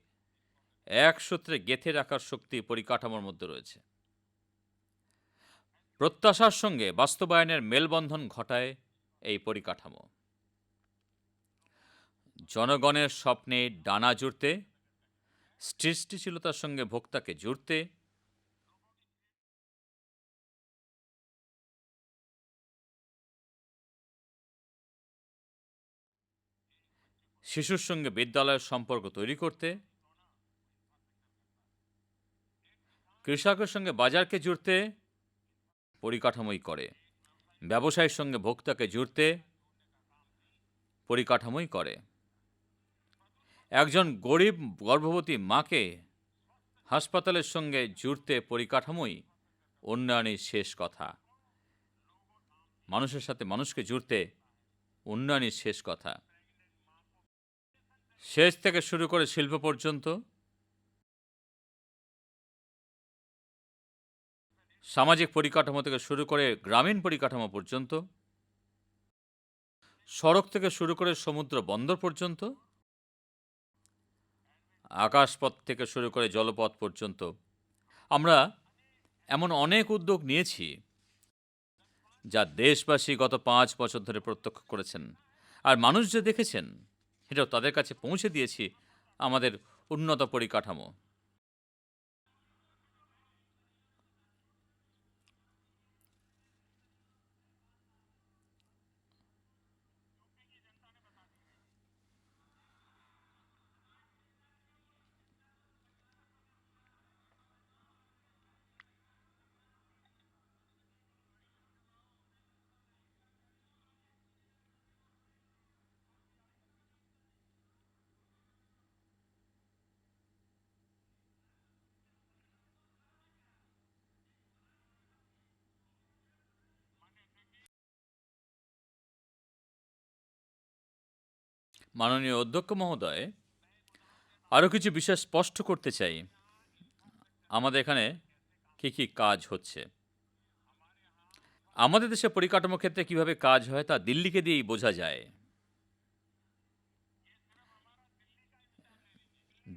এক সূত্রে গেঁথে রাখার শক্তি পরিকাঠামোর মধ্যে রয়েছে। প্রত্যাশার সঙ্গে বাস্তবায়নের মেলবন্ধন ঘটায় এই পরিকাঠামো। জনগণের স্বপ্নে ডানা জুড়তে, সৃষ্টিশীলতার সঙ্গে ভোক্তাকে জুড়তে, শিশুর সঙ্গে বিদ্যালয়ের সম্পর্ক তৈরি করতে, কৃষকের সঙ্গে বাজারকে জুড়তে পরিকাঠামোই করে, ব্যবসায়ের সঙ্গে ভোক্তাকে জুড়তে পরিকাঠামোই করে। একজন গরিব গর্ভবতী মাকে হাসপাতালের সঙ্গে জুড়তে পরিকাঠামোই উন্নয়নের শেষ কথা। মানুষের সাথে মানুষকে জুড়তে উন্নয়নের শেষ কথা। সেচ থেকে শুরু করে শিল্প পর্যন্ত, সামাজিক পরিকাঠামো থেকে শুরু করে গ্রামীণ পরিকাঠামো পর্যন্ত, সড়ক থেকে শুরু করে সমুদ্র বন্দর পর্যন্ত, আকাশপথ থেকে শুরু করে জলপথ পর্যন্ত আমরা এমন অনেক উদ্যোগ নিয়েছি যা দেশবাসী গত 5 বছর ধরে প্রত্যক্ষ করেছেন। আর মানুষ যে দেখেছেন, এটাও তাদের কাছে পৌঁছে দিয়েছি আমাদের উন্নত পরিকাঠামো। মাননীয় অধ্যক্ষ মহোদয়, আরও কিছু বিষয় স্পষ্ট করতে চাই। আমাদের এখানে কি কাজ হচ্ছে। আমাদের দেশে পরিকাঠামো ক্ষেত্রে কিভাবে কাজ হয় তা দিল্লিকে দিয়েই বোঝা যায়।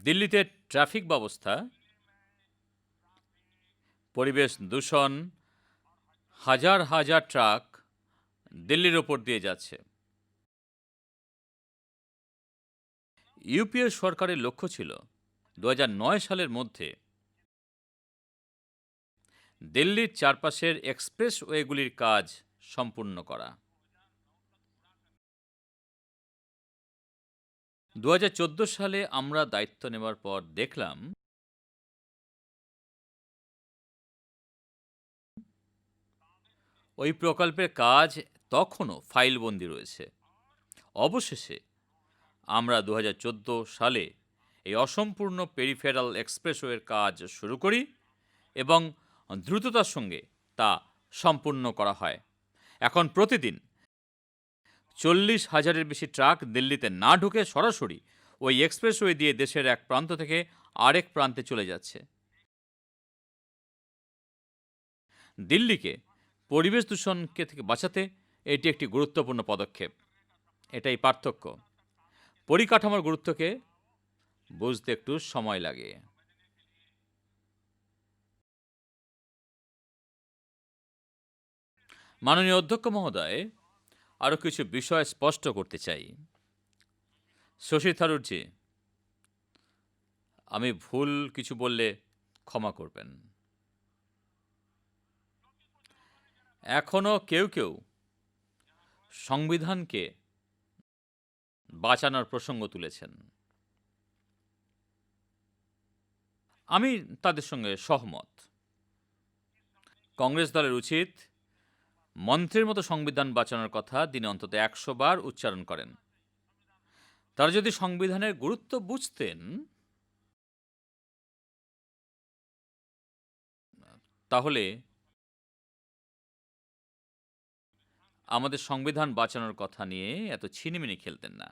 দিল্লিতে ট্রাফিক ব্যবস্থা, পরিবেশ দূষণ, হাজার হাজার ট্রাক দিল্লির ওপর দিয়ে যাচ্ছে। ইউপিএ সরকারের লক্ষ্য ছিল 2009 সালের মধ্যে দিল্লির চারপাশের এক্সপ্রেসওয়েগুলির কাজ সম্পূর্ণ করা। 2014 সালে আমরা দায়িত্ব নেওয়ার পর দেখলাম ওই প্রকল্পের কাজ তখনও ফাইলবন্দি রয়েছে। অবশেষে আমরা 2014 সালে এই অসম্পূর্ণ পেরিফেরাল এক্সপ্রেসওয়ের কাজ শুরু করি এবং দ্রুততার সঙ্গে তা সম্পূর্ণ করা হয়। এখন প্রতিদিন 40,000-এর বেশি ট্রাক দিল্লিতে না ঢুকে সরাসরি ওই এক্সপ্রেসওয়ে দিয়ে দেশের এক প্রান্ত থেকে আরেক প্রান্তে চলে যাচ্ছে। দিল্লিকে পরিবেশ দূষণকে থেকে বাঁচাতে এটি একটি গুরুত্বপূর্ণ পদক্ষেপ। এটাই পার্থক্য। পরিকাঠামোর গুরুত্বকে বুঝতে একটু সময় লাগে। মাননীয় অধ্যক্ষ মহোদয়, আরও কিছু বিষয় স্পষ্ট করতে চাই। শশী থারুরজি, আমি ভুল কিছু বললে ক্ষমা করবেন। এখনো কেউ সংবিধানকে বাঁচানোর প্রসঙ্গ তুলেছেন। আমি তাদের সঙ্গে সহমত। কংগ্রেস দলের উচিত মন্ত্রের মতো সংবিধান বাঁচানোর কথা দিনে অন্তত 100 বার উচ্চারণ করেন। তারা যদি সংবিধানের গুরুত্ব বুঝতেন তাহলে আমাদের সংবিধান বাঁচানোর কথা নিয়ে এত ছিনিমিনি খেলতেন না।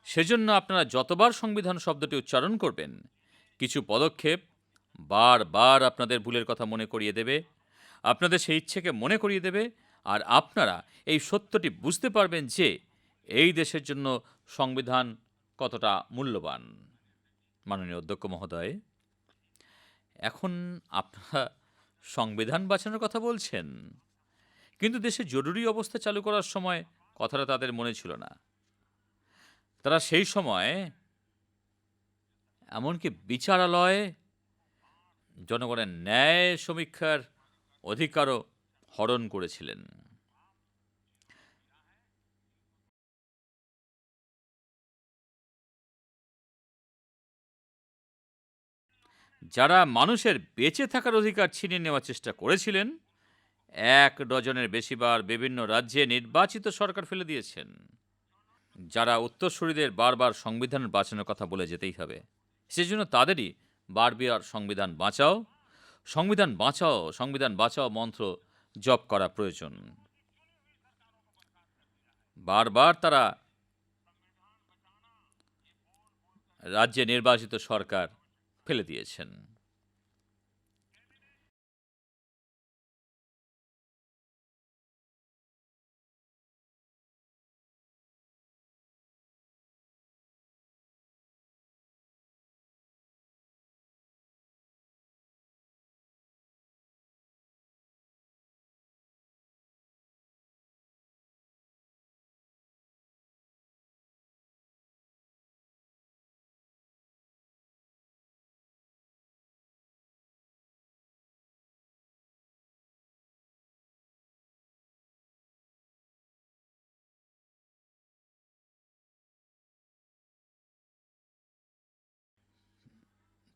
সেজন্য আপনারা যতবার সংবিধান শব্দটি উচ্চারণ করবেন, কিছু পদক্ষেপ বারবার আপনাদের ভুলের কথা মনে করিয়ে দেবে, আপনাদের সেই ইচ্ছেকে মনে করিয়ে দেবে, আর আপনারা এই সত্যটি বুঝতে পারবেন যে এই দেশের জন্য সংবিধান কতটা মূল্যবান। মাননীয় অধ্যক্ষ মহোদয়, এখন আপনারা সংবিধান বাঁচানোর কথা বলছেন, কিন্তু দেশে জরুরি অবস্থা চালু করার সময় কথাটা তাদের মনে ছিল না। তারা সেই সময় এমনকি বিচারালয়ে জনগণের ন্যায় সমীক্ষার অধিকারও হরণ করেছিলেন। যারা মানুষের বেঁচে থাকার অধিকার ছিনিয়ে নেওয়ার চেষ্টা করেছিলেন, 1 ডজনের বেশিবার বিভিন্ন রাজ্যে নির্বাচিত সরকার ফেলে দিয়েছেন। যারা উত্তরসূরিদের বারবার সংবিধান বাঁচানোর কথা বলে যেতেই হবে, সেজন্য তাদেরই বারবার সংবিধান বাঁচাও, সংবিধান বাঁচাও, সংবিধান বাঁচাও মন্ত্র জপ করা প্রয়োজন। বারবার তারা রাজ্যে নির্বাচিত সরকার ফেলে দিয়েছেন।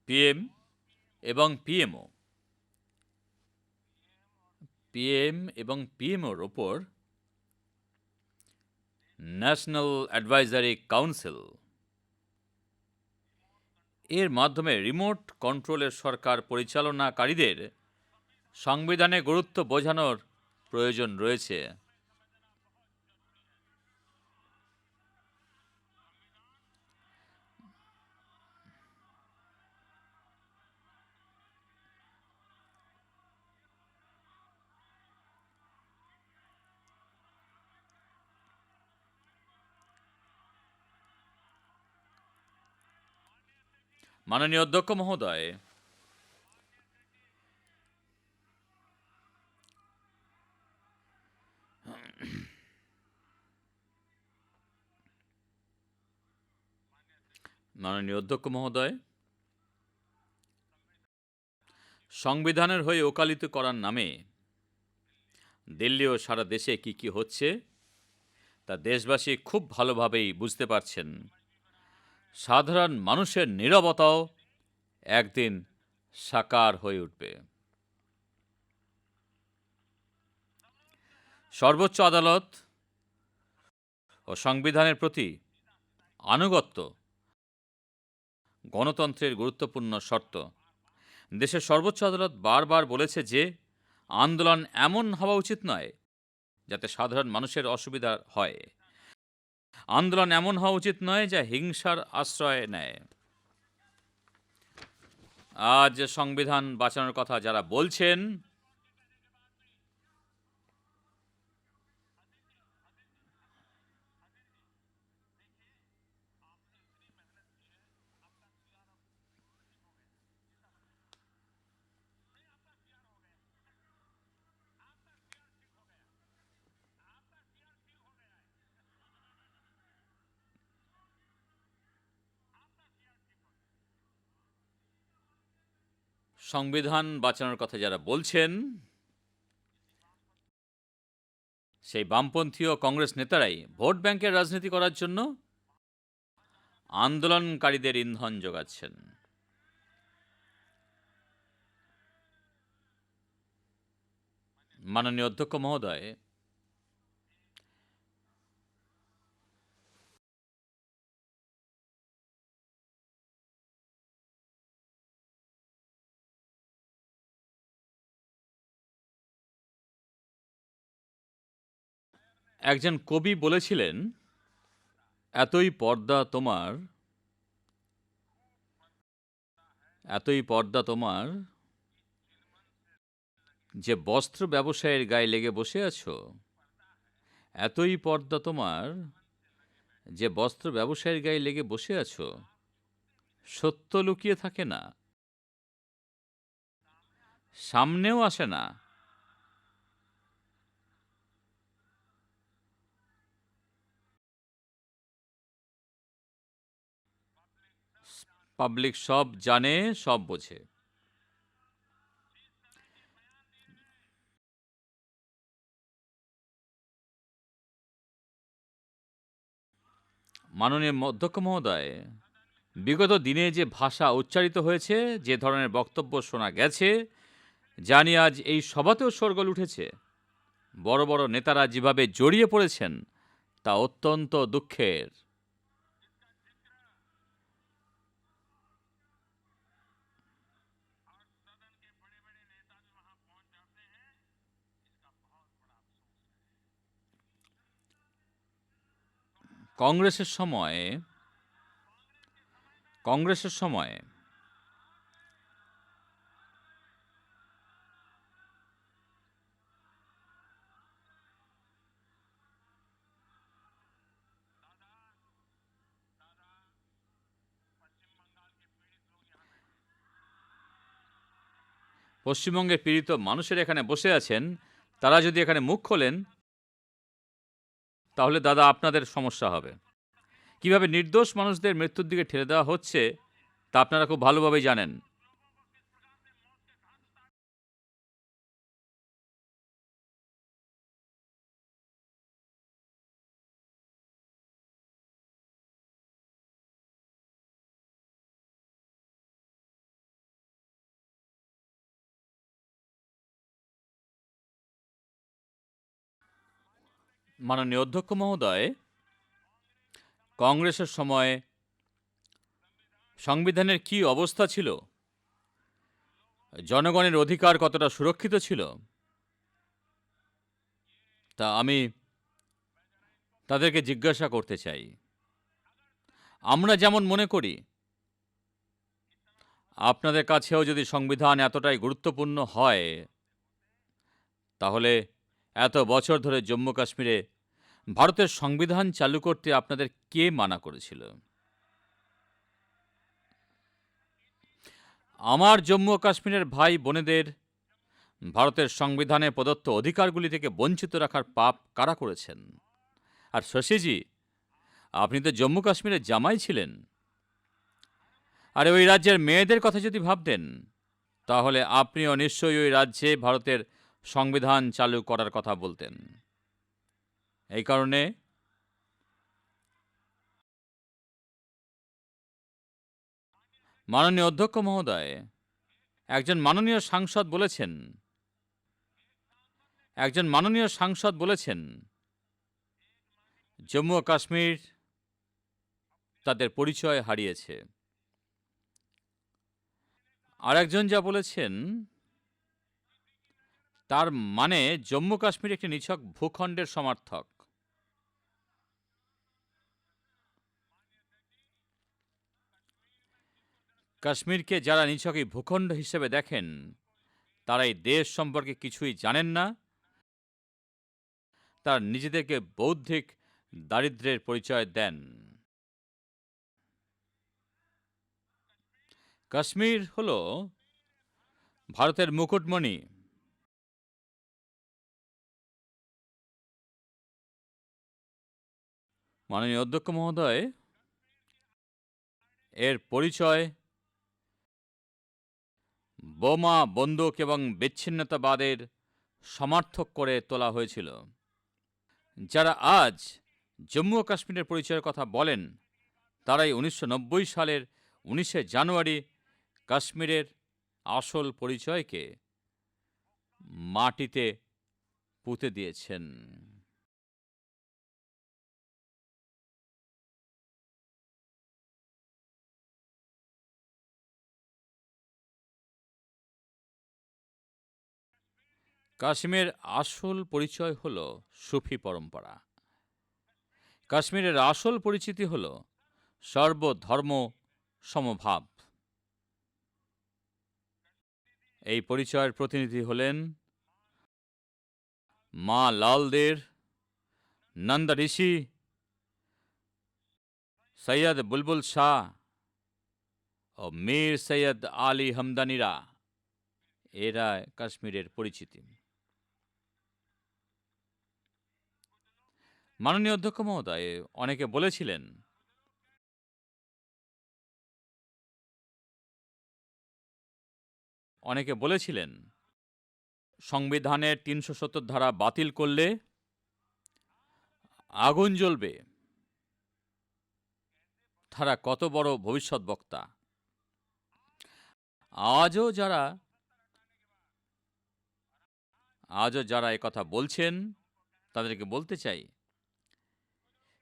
পিএম এবং পিএমও, পিএম এবং পিএমওর ওপর ন্যাশনাল অ্যাডভাইজারি কাউন্সিল এর মাধ্যমে রিমোট কন্ট্রোলের সরকার পরিচালনাকারীদের সংবিধানে গুরুত্ব বোঝানোর প্রয়োজন রয়েছে। মাননীয় অধ্যক্ষ মহোদয়, মাননীয় অধ্যক্ষ মহোদয়, সংবিধানের হয়ে ওকালতি করার নামে দিল্লি ও সারা দেশে কি হচ্ছে তা দেশবাসী খুব ভালোভাবেই বুঝতে পারছেন। সাধারণ মানুষের নীরবতাও একদিন সাকার হয়ে উঠবে। সর্বোচ্চ আদালত ও সংবিধানের প্রতি আনুগত্য গণতন্ত্রের গুরুত্বপূর্ণ শর্ত। দেশের সর্বোচ্চ আদালত বারবার বলেছে যে আন্দোলন এমন হওয়া উচিত নয় যাতে সাধারণ মানুষের অসুবিধা হয়। আন্দোলন এমন হওয়া উচিত নয় যা হিংসার আশ্রয় নেয়। আজ সংবিধান বাঁচানোর কথা যারা বলছেন, সংবিধান বাঁচানোর কথা যারা বলছেন, সেই বামপন্থী ও কংগ্রেস নেতারাই ভোট ব্যাংকের রাজনীতি করার জন্য আন্দোলনকারীদের ইন্ধন যোগাচ্ছেন। মাননীয় অধ্যক্ষ মহোদয়, একজন কবি বলেছিলেন, এতই পর্দা তোমার যে বস্ত্র ব্যবসায়ের গায়ে লেগে বসে আছো। এতই পর্দা তোমার যে বস্ত্র ব্যবসায়ের গায়ে লেগে বসে আছো। সত্য লুকিয়ে থাকে না, সামনেও আসে না। পাবলিক সব জানে, সব বোঝে। মাননীয় অধ্যক্ষ মহোদয়, বিগত দিনে যে ভাষা উচ্চারিত হয়েছে, যে ধরনের বক্তব্য শোনা গেছে, জানি আজ এই সভাতেও শোরগোল উঠেছে। বড় বড় নেতারা যেভাবে জড়িয়ে পড়েছেন তা অত্যন্ত দুঃখের। কংগ্রেসের সময় পশ্চিমবঙ্গের পীড়িত মানুষের এখানে বসে আছেন, তারা যদি এখানে মুখ খোলেন তাহলে দাদা আপনাদের সমস্যা হবে। কিভাবে নির্দোষ মানুষদের মৃত্যুর দিকে ঠেলে দেওয়া হচ্ছে তা আপনারা খুব ভালোভাবেই জানেন। মাননীয় অধ্যক্ষ মহোদয়, কংগ্রেসের সময় সংবিধানের কি অবস্থা ছিল জনগণের অধিকার কতটা সুরক্ষিত ছিল তা আমি তাদেরকে জিজ্ঞাসা করতে চাই। আমরা যেমন মনে করি, আপনাদের কাছেও যদি সংবিধান এতটাই গুরুত্বপূর্ণ হয়, তাহলে এত বছর ধরে জম্মু কাশ্মীরে ভারতের সংবিধান চালু করতে আপনাদের কে মানা করেছিল? আমার জম্মু ও কাশ্মীরের ভাই বোনেদের ভারতের সংবিধানে প্রদত্ত অধিকারগুলি থেকে বঞ্চিত রাখার পাপ কারা করেছেন? আর শশীজি, আপনি তো জম্মু কাশ্মীরের জামাই ছিলেন। আর ওই রাজ্যের মেয়েদের কথা যদি ভাবতেন, তাহলে আপনিও নিশ্চয়ই ওই রাজ্যে ভারতের সংবিধান চালু করার কথা বলতেন। এই কারণে মাননীয় অধ্যক্ষ মহোদয়, একজন মাননীয় সাংসদ বলেছেন জম্মু ও কাশ্মীর তাদের পরিচয় হারিয়েছে। আর একজন যা বলেছেন, তার মানে জম্মু কাশ্মীর একটি নিছক ভূখণ্ডের সমার্থক। কাশ্মীরকে যারা নিছক এই ভূখণ্ড হিসেবে দেখেন, তারা এই দেশ সম্পর্কে কিছুই জানেন না। তার নিজেদেরকে বৌদ্ধিক দারিদ্র্যের পরিচয় দেন। কাশ্মীর হল ভারতের মুকুটমণি। মাননীয় অধ্যক্ষ মহোদয়, এর পরিচয় বোমা, বন্দুক এবং বিচ্ছিন্নতাবাদের সমার্থক করে তোলা হয়েছিল। যারা আজ জম্মু ও কাশ্মীরের পরিচয়ের কথা বলেন, তারাই 1990 সালের 19শে জানুয়ারি কাশ্মীরের আসল পরিচয়কে মাটিতে পুঁতে দিয়েছেন। কাশ্মীরের আসল পরিচয় হল সুফি পরম্পরা। কাশ্মীরের আসল পরিচিতি হল সর্বধর্ম সমভাব। এই পরিচয়ের প্রতিনিধি হলেন মা লালদের, নন্দ ঋষি, সৈয়দ বুলবুল শাহ ও মীর সৈয়দ আলী হামদানিরা। এরা কাশ্মীরের পরিচিতি। মাননীয় অধ্যক্ষ মহোদয়, অনেকে বলেছিলেন সংবিধানের ৩৭০ ধারা বাতিল করলে আগুন জ্বলবে। তারা কত বড় ভবিষ্যৎ বক্তা! আজও যারা কথা বলছেন, তাদেরকে বলতে চাই,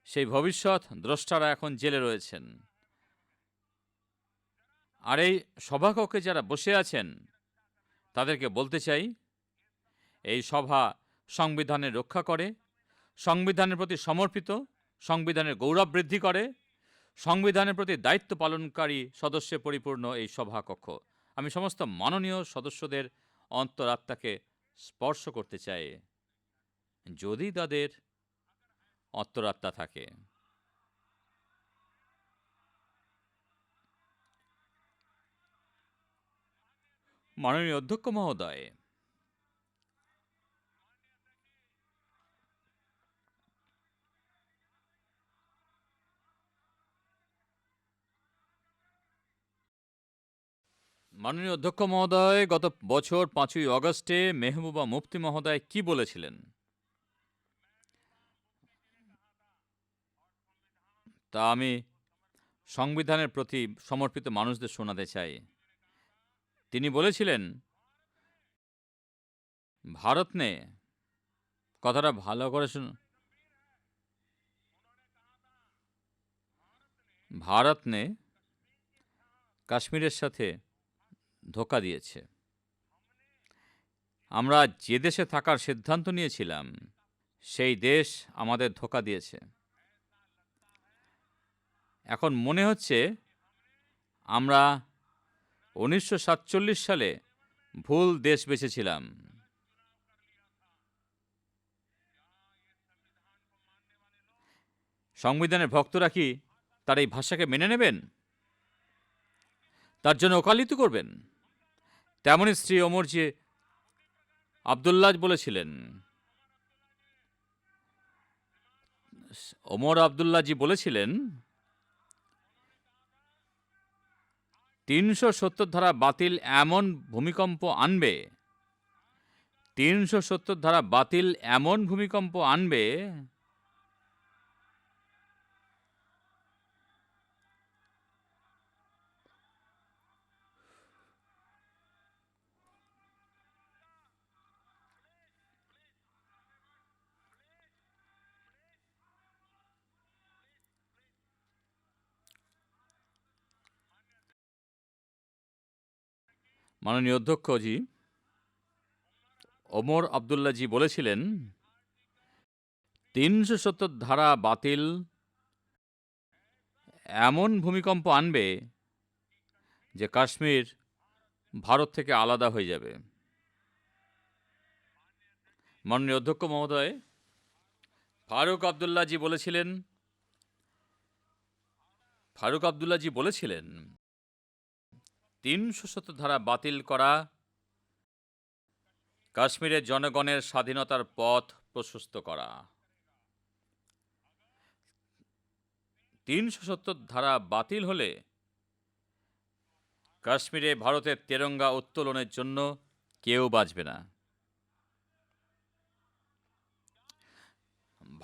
সেই ভবিষ্যৎ দ্রষ্টারা এখন জেলে রয়েছেন। আর এই সভাকক্ষে যারা বসে আছেন, তাদেরকে বলতে চাই, এই সভা সংবিধানের রক্ষা করে, সংবিধানের প্রতি সমর্পিত, সংবিধানের গৌরব বৃদ্ধি করে, সংবিধানের প্রতি দায়িত্ব পালনকারী সদস্যে পরিপূর্ণ এই সভাকক্ষ। আমি সমস্ত মাননীয় সদস্যদের অন্তরাত্মাকে স্পর্শ করতে চাই, যদি তাদের অন্তরাত্মা থাকে। মাননীয় অধ্যক্ষ মহোদয়, গত বছর 5ই অগস্টে মেহবুবা মুফতি মহোদয় কি বলেছিলেন, তা আমি সংবিধানের প্রতি সমর্পিত মানুষদের শোনাতে চাই। তিনি বলেছিলেন, ভারত নে, কথাটা ভালো করে শুনুন, ভারত নে কাশ্মীরের সাথে ধোঁকা দিয়েছে। আমরা যে দেশে থাকার সিদ্ধান্ত নিয়েছিলাম সেই দেশ আমাদের ধোঁকা দিয়েছে। এখন মনে হচ্ছে আমরা 1947 সালে ভুল দেশ বেছেছিলাম। সংবিধানের ভক্তরা কি তার এই ভাষাকে মেনে নেবেন? তার জন্য ওকালতি করবেন? তেমনই শ্রী ওমরজি আবদুল্লাহ বলেছিলেন, ওমর আবদুল্লাহজি বলেছিলেন 370 ধারা বাতিল এমন ভূমিকম্প আনবে, 370 ধারা বাতিল এমন ভূমিকম্প আনবে মাননীয় অধ্যক্ষজি ওমর আবদুল্লাহজি বলেছিলেন 370 ধারা বাতিল এমন ভূমিকম্প আনবে যে কাশ্মীর ভারত থেকে আলাদা হয়ে যাবে। মাননীয় অধ্যক্ষ মহোদয় ফারুক আবদুল্লাহজি বলেছিলেন 370 ধারা বাতিল করা কাশ্মীরের জনগণের স্বাধীনতার পথ প্রশস্ত করা। 370 ধারা বাতিল হলে কাশ্মীরে ভারতের তেরঙ্গা উত্তোলনের জন্য কেউ বাঁচবে না।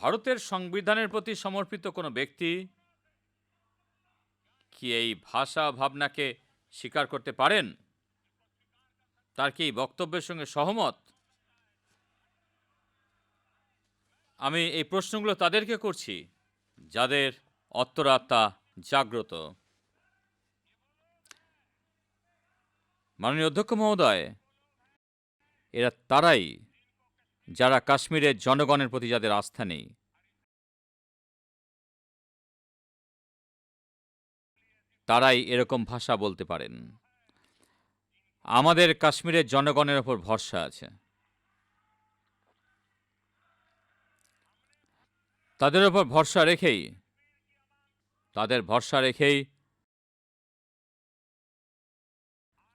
ভারতের সংবিধানের প্রতি সমর্পিত কোনো ব্যক্তি কি এই ভাষা ভাবনাকে স্বীকার করতে পারেন? তার কি এই বক্তব্যের সঙ্গে সহমত? আমি এই প্রশ্নগুলো তাদেরকে করছি যাদের অন্তরাত্মা জাগ্রত। মাননীয় অধ্যক্ষ মহোদয়, এরা তারাই যারা কাশ্মীরের জনগণের প্রতি যাদের আস্থা নেই। তারাই এরকম ভাষা বলতে পারেন। আমাদের কাশ্মীরের জনগণের ওপর ভরসা আছে। তাদের ওপর ভরসা রেখেই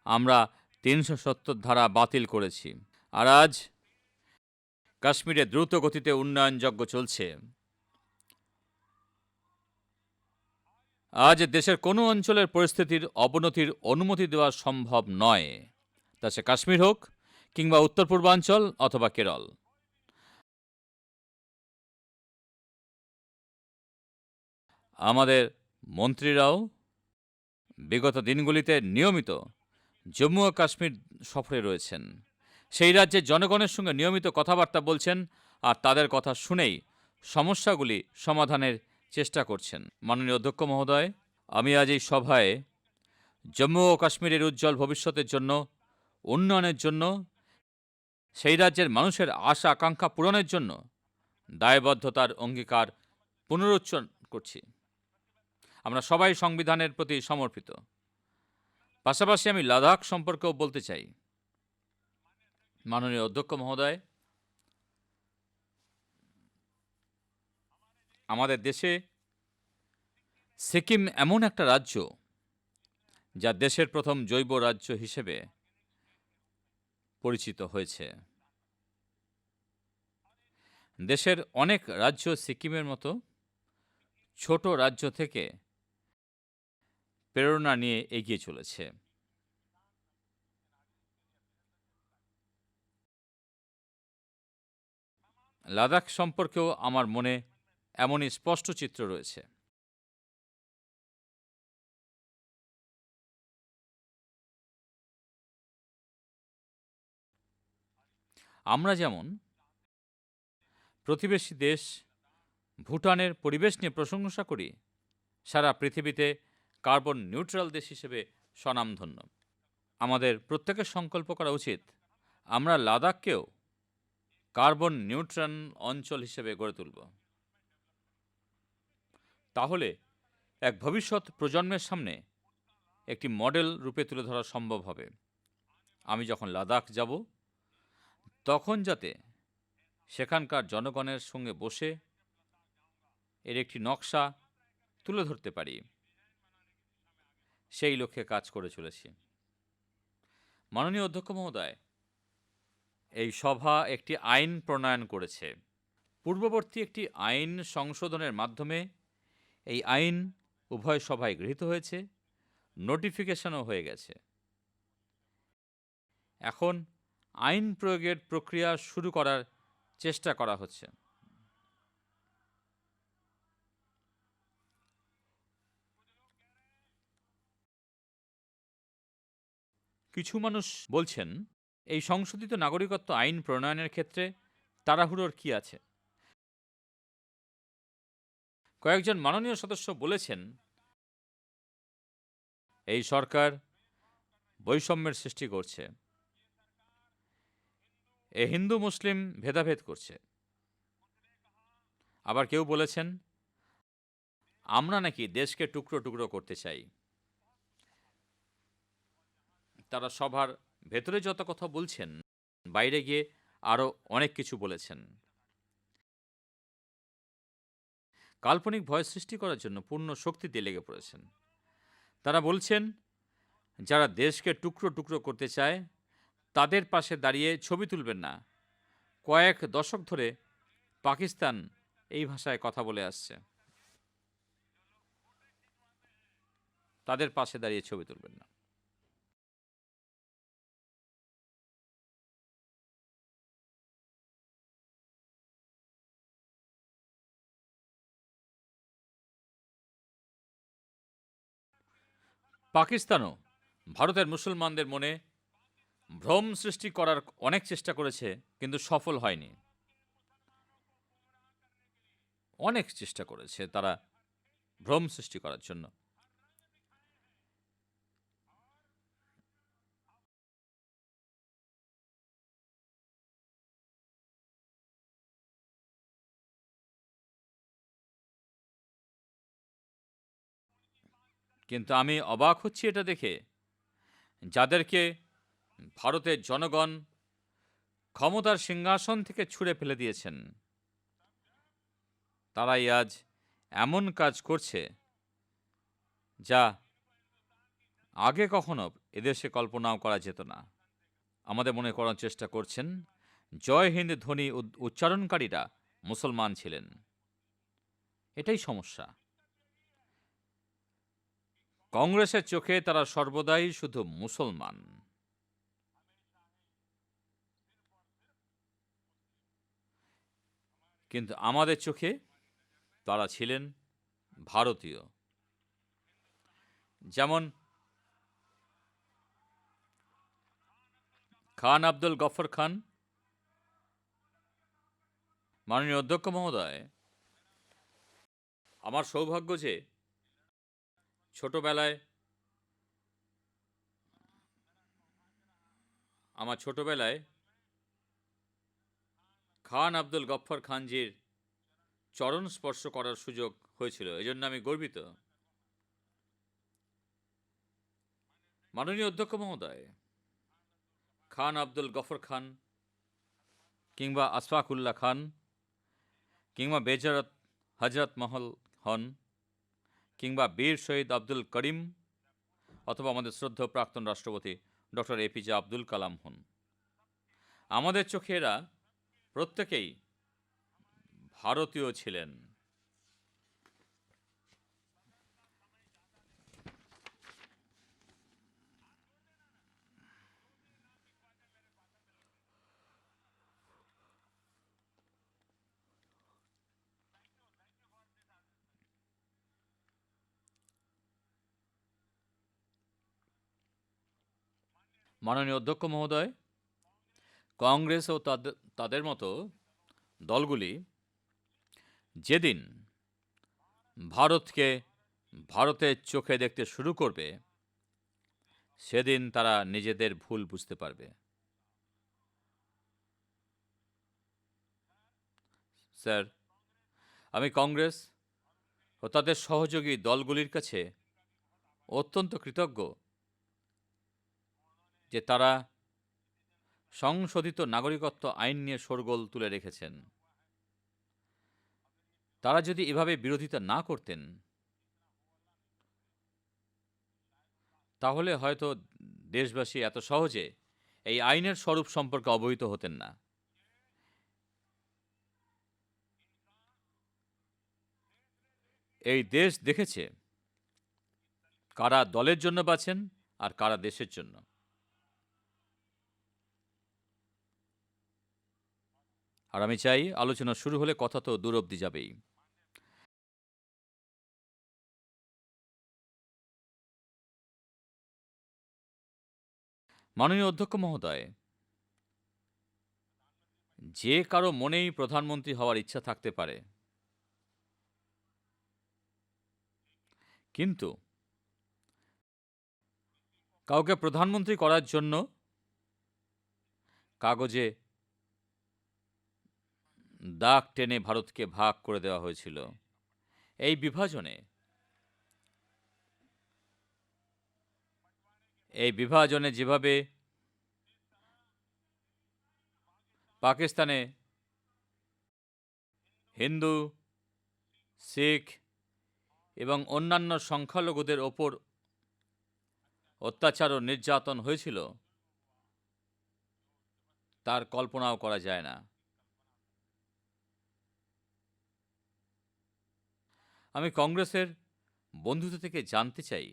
আমরা 370 ধারা বাতিল করেছি। আর আজ কাশ্মীরে দ্রুত গতিতে উন্নয়নযজ্ঞ চলছে। আজ দেশের কোনো অঞ্চলের পরিস্থিতির অবনতির অনুমতি দেওয়া সম্ভব নয়, তা সে কাশ্মীর হোক কিংবা উত্তর পূর্বাঞ্চল অথবা কেরল। আমাদের মন্ত্রীরাও বিগত দিনগুলিতে নিয়মিত জম্মু ও কাশ্মীর সফরে রয়েছেন। সেই রাজ্যের জনগণের সঙ্গে নিয়মিত কথাবার্তা বলছেন আর তাদের কথা শুনেই সমস্যাগুলি সমাধানের চেষ্টা করছেন। মাননীয় অধ্যক্ষ মহোদয়, আমি আজ এই সভায় জম্মু ও কাশ্মীরের উজ্জ্বল ভবিষ্যতের জন্য, উন্নয়নের জন্য, সেই রাজ্যের মানুষের আশা আকাঙ্ক্ষা পূরণের জন্য দায়বদ্ধতার অঙ্গীকার পুনরুচ্চারণ করছি। আমরা সবাই সংবিধানের প্রতি সমর্পিত। পাশাপাশি আমি লাদাখ সম্পর্কেও বলতে চাই। মাননীয় অধ্যক্ষ মহোদয়, আমাদের দেশে সিকিম এমন একটা রাজ্য যা দেশের প্রথম জৈব রাজ্য হিসেবে পরিচিত হয়েছে। দেশের অনেক রাজ্য সিকিমের মতো ছোট রাজ্য থেকে প্রেরণা নিয়ে এগিয়ে চলেছে। লাদাখ সম্পর্কেও আমার মনে এমনই স্পষ্ট চিত্র রয়েছে। আমরা যেমন প্রতিবেশী দেশ ভুটানের পরিবেশ নিয়ে প্রশংসা করি, সারা পৃথিবীতে কার্বন নিউট্রাল দেশ হিসেবে স্বনামধন্য। আমাদের প্রত্যেকের সংকল্প করা উচিত আমরা লাদাখকেও কার্বন নিউট্রাল অঞ্চল হিসেবে গড়ে তুলব। তাহলে এক ভবিষ্যৎ প্রজন্মের সামনে একটি মডেল রূপে তুলে ধরা সম্ভব হবে। আমি যখন লাদাখ যাব তখন যাতে সেখানকার জনগণের সঙ্গে বসে এর একটি নকশা তুলে ধরতে পারি, সেই লক্ষ্যে কাজ করে চলেছি। মাননীয় অধ্যক্ষ মহোদয়, এই সভা একটি আইন প্রণয়ন করেছে। পূর্ববর্তী একটি আইন সংশোধনের মাধ্যমে এই আইন উভয় সভায় গৃহীত হয়েছে, নোটিফিকেশনও হয়ে গেছে। এখন আইন প্রয়োগের প্রক্রিয়া শুরু করার চেষ্টা করা হচ্ছে। কিছু মানুষ বলছেন, এই সংশোধিত নাগরিকত্ব আইন প্রণয়নের ক্ষেত্রে তাড়াহুড়োর কি আছে? কয়েকজন মাননীয় সদস্য বলেছেন, এই সরকার বৈষম্যের সৃষ্টি করছে, এ হিন্দু মুসলিম ভেদাভেদ করছে। আবার কেউ বলেছেন, আমরা নাকি দেশকে টুকরো টুকরো করতে চাই। তারা সভার ভেতরে যত কথা বলছেন, বাইরে গিয়ে আরও অনেক কিছু বলেছেন। কাল্পনিক ভয় সৃষ্টি করার জন্য পূর্ণ শক্তি দিয়ে লেগে পড়েছেন। তারা বলছেন, যারা দেশকে টুকরো টুকরো করতে চায় তাদের পাশে দাঁড়িয়ে ছবি তুলবেন না। কয়েক দশক ধরে পাকিস্তান এই ভাষায় কথা বলে আসছে, তাদের পাশে দাঁড়িয়ে ছবি তুলবেন না। পাকিস্তানও ভারতের মুসলমানদের মনে ভ্রম সৃষ্টি করার অনেক চেষ্টা করেছে, কিন্তু সফল হয়নি। অনেক চেষ্টা করেছে তারা ভ্রম সৃষ্টি করার জন্য। কিন্তু আমি অবাক হচ্ছি এটা দেখে, যাদেরকে ভারতের জনগণ ক্ষমতার সিংহাসন থেকে ছুঁড়ে ফেলে দিয়েছেন, তারাই আজ এমন কাজ করছে যা আগে কখনো এদেশে কল্পনাও করা যেত না। আমাদের মনে করার চেষ্টা করছেন জয় হিন্দ ধ্বনি উচ্চারণকারীরা মুসলমান ছিলেন। এটাই সমস্যা। কংগ্রেসের চোখে তারা সর্বদাই শুধু মুসলমান, কিন্তু আমাদের চোখে তারা ছিলেন ভারতীয়। যেমন খান আব্দুল গফর খান। মাননীয় অধ্যক্ষ মহোদয়, আমার সৌভাগ্য যে ছোটবেলায় খান আব্দুল গফর খানজির চরণ স্পর্শ করার সুযোগ হয়েছিল, এজন্য আমি গর্বিত। মাননীয় অধ্যক্ষ মহোদয়, খান আব্দুল গফর খান কিংবা আশফাকুল্লাহ খান কিংবা বেজরত হজরত মহল হন কিংবা বীর শহীদ আব্দুল করিম অথবা আমাদের শ্রদ্ধেয় প্রাক্তন রাষ্ট্রপতি ডক্টর এপিজে আব্দুল কালাম হন, আমাদের চোখে এরা প্রত্যেকেই ভারতীয় ছিলেন। মাননীয় অধ্যক্ষ মহোদয়, কংগ্রেস ও তাদের মতো দলগুলি যেদিন ভারতকে ভারতের চোখে দেখতে শুরু করবে, সেদিন তারা নিজেদের ভুল বুঝতে পারবে। স্যার, আমি কংগ্রেস ও তাদের সহযোগী দলগুলির কাছে অত্যন্ত কৃতজ্ঞ যে তারা সংশোধিত নাগরিকত্ব আইন নিয়ে শোরগোল তুলে রেখেছেন। তারা যদি এভাবে বিরোধিতা না করতেন, তাহলে হয়তো দেশবাসী এত সহজে এই আইনের স্বরূপ সম্পর্কে অবহিত হতেন না। এই দেশ দেখেছে কারা দলের জন্য বাঁচেন আর কারা দেশের জন্য। আর আমি চাই আলোচনা শুরু হলে কথা তো দূর অব্দি যাবেই। মাননীয় অধ্যক্ষ মহোদয়, যে কারো মনেই প্রধানমন্ত্রী হওয়ার ইচ্ছা থাকতে পারে, কিন্তু কাউকে প্রধানমন্ত্রী করার জন্য কাগজে দাগ টেনে ভারতকে ভাগ করে দেওয়া হয়েছিল। এই বিভাজনে যেভাবে পাকিস্তানে হিন্দু, শিখ এবং অন্যান্য সংখ্যালঘুদের ওপর অত্যাচার ও নির্যাতন হয়েছিল, তার কল্পনাও করা যায় না। আমি কংগ্রেসের বন্ধুদের থেকে জানতে চাই,